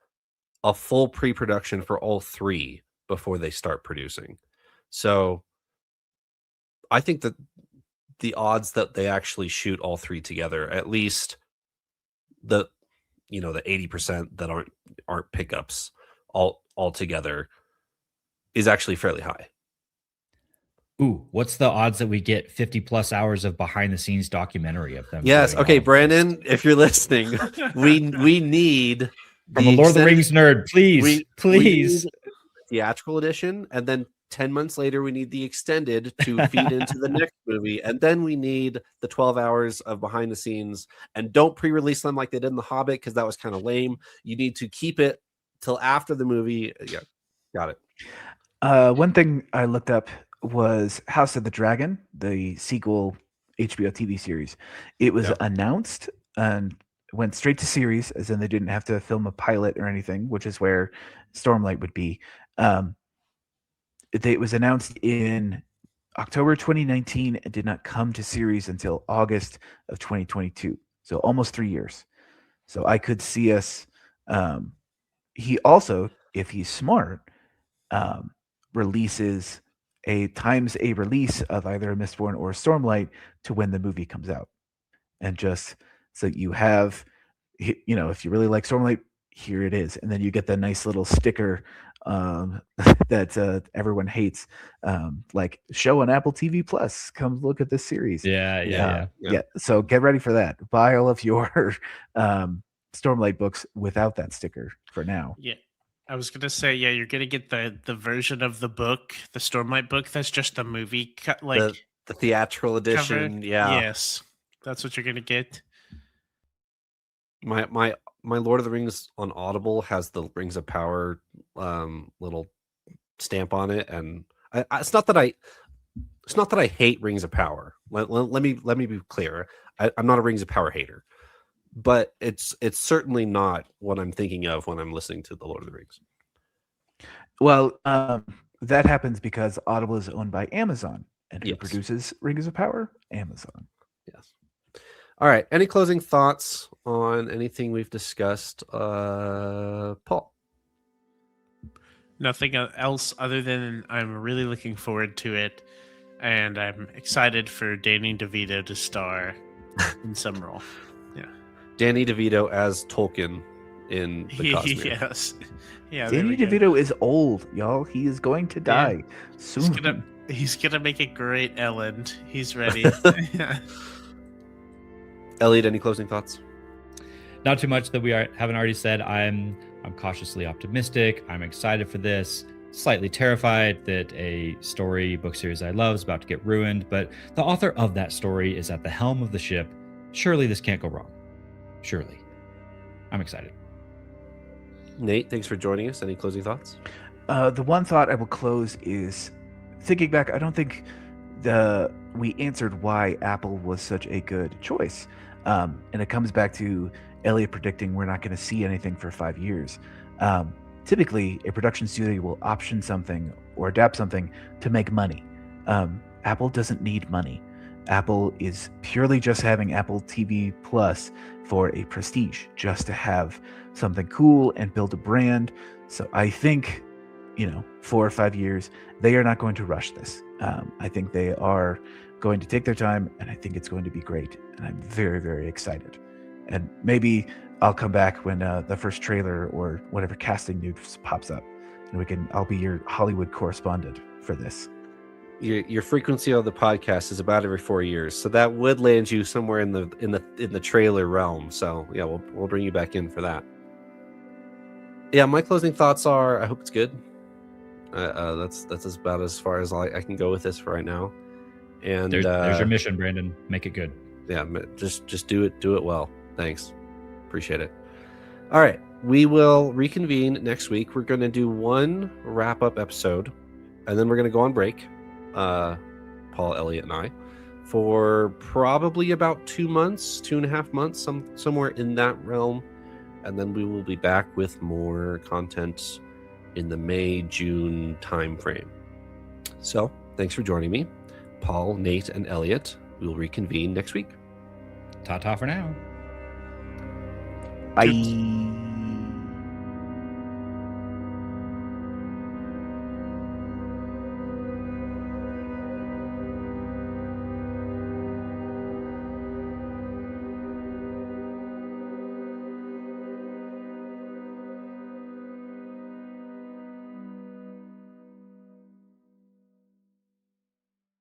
a full pre-production for all three before they start producing. So I think that the odds that they actually shoot all three together, at least the 80% that aren't pickups all together, is actually fairly high. Ooh, what's the odds that we get 50 plus hours of behind the scenes documentary of them? Yes. doing Okay, all of Brandon, if you're listening, we need From a Lord of the Rings nerd, please, we please. need theatrical edition, and then 10 months later we need the extended to feed into the next movie, and then we need the 12 hours of behind the scenes. And don't pre-release them like they did in The Hobbit, because that was kind of lame. You need to keep it till after the movie. Yeah, got it. One thing I looked up was House of the Dragon, the sequel HBO TV series. It was announced, and went straight to series, as in they didn't have to film a pilot or anything, which is where Stormlight would be. It was announced in October 2019 and did not come to series until August of 2022. So almost 3 years. So I could see us. He also, if he's smart, releases times a release of either a Mistborn or a Stormlight to when the movie comes out, and just so you have, if you really like Stormlight, here it is, and then you get the nice little sticker that everyone hates, like show on Apple TV Plus. Come look at this series. Yeah. So get ready for that. Buy all of your Stormlight books without that sticker for now. Yeah. I was gonna say, yeah, you're gonna get the version of the book, the Stormlight book, that's just the movie cut, like the theatrical edition. cover. Yeah. Yes, that's what you're gonna get. My Lord of the Rings on Audible has the Rings of Power little stamp on it, and it's not that I hate Rings of Power. Let me be clear. I'm not a Rings of Power hater, but it's certainly not what I'm thinking of when I'm listening to the Lord of the Rings. Well, that happens because Audible is owned by Amazon, and who Yes. produces Rings of Power? Amazon. Yes. All right. Any closing thoughts on anything we've discussed, Paul? Nothing else other than I'm really looking forward to it, and I'm excited for Danny DeVito to star in some role. Yeah, Danny DeVito as Tolkien in the Cosmere. Yes, yeah. Danny DeVito is old, y'all. He is going to die soon. He's gonna make a great Elend. He's ready. Elliot, any closing thoughts? Not too much that we haven't already said. I'm cautiously optimistic. I'm excited for this. Slightly terrified that a story book series I love is about to get ruined, but the author of that story is at the helm of the ship. Surely this can't go wrong. Surely. I'm excited. Nate, thanks for joining us. Any closing thoughts? The one thought I will close is thinking back. I don't think we answered why Apple was such a good choice, and it comes back to Elliot predicting we're not going to see anything for 5 years. Typically, a production studio will option something or adapt something to make money. Apple doesn't need money. Apple is purely just having Apple TV Plus for a prestige, just to have something cool and build a brand. So I think, 4 or 5 years, they are not going to rush this. I think they are going to take their time, and I think it's going to be great. And I'm very, very excited. And maybe I'll come back when the first trailer or whatever casting news pops up, and I'll be your Hollywood correspondent for this. Your frequency of the podcast is about every 4 years, so that would land you somewhere in the trailer realm. So yeah, we'll bring you back in for that. Yeah, my closing thoughts are: I hope it's good. That's about as far as I can go with this for right now. And there's your mission, Brandon. Make it good. Yeah, just do it well. Thanks, appreciate it. All right, we will reconvene next week. We're going to do one wrap-up episode, and then we're going to go on break. Paul, Elliot, and I, for probably about 2 months, 2.5 months, somewhere in that realm, and then we will be back with more content in the May-June time frame. So, thanks for joining me, Paul, Nate, and Elliot. We will reconvene next week. Ta-ta for now. Bye.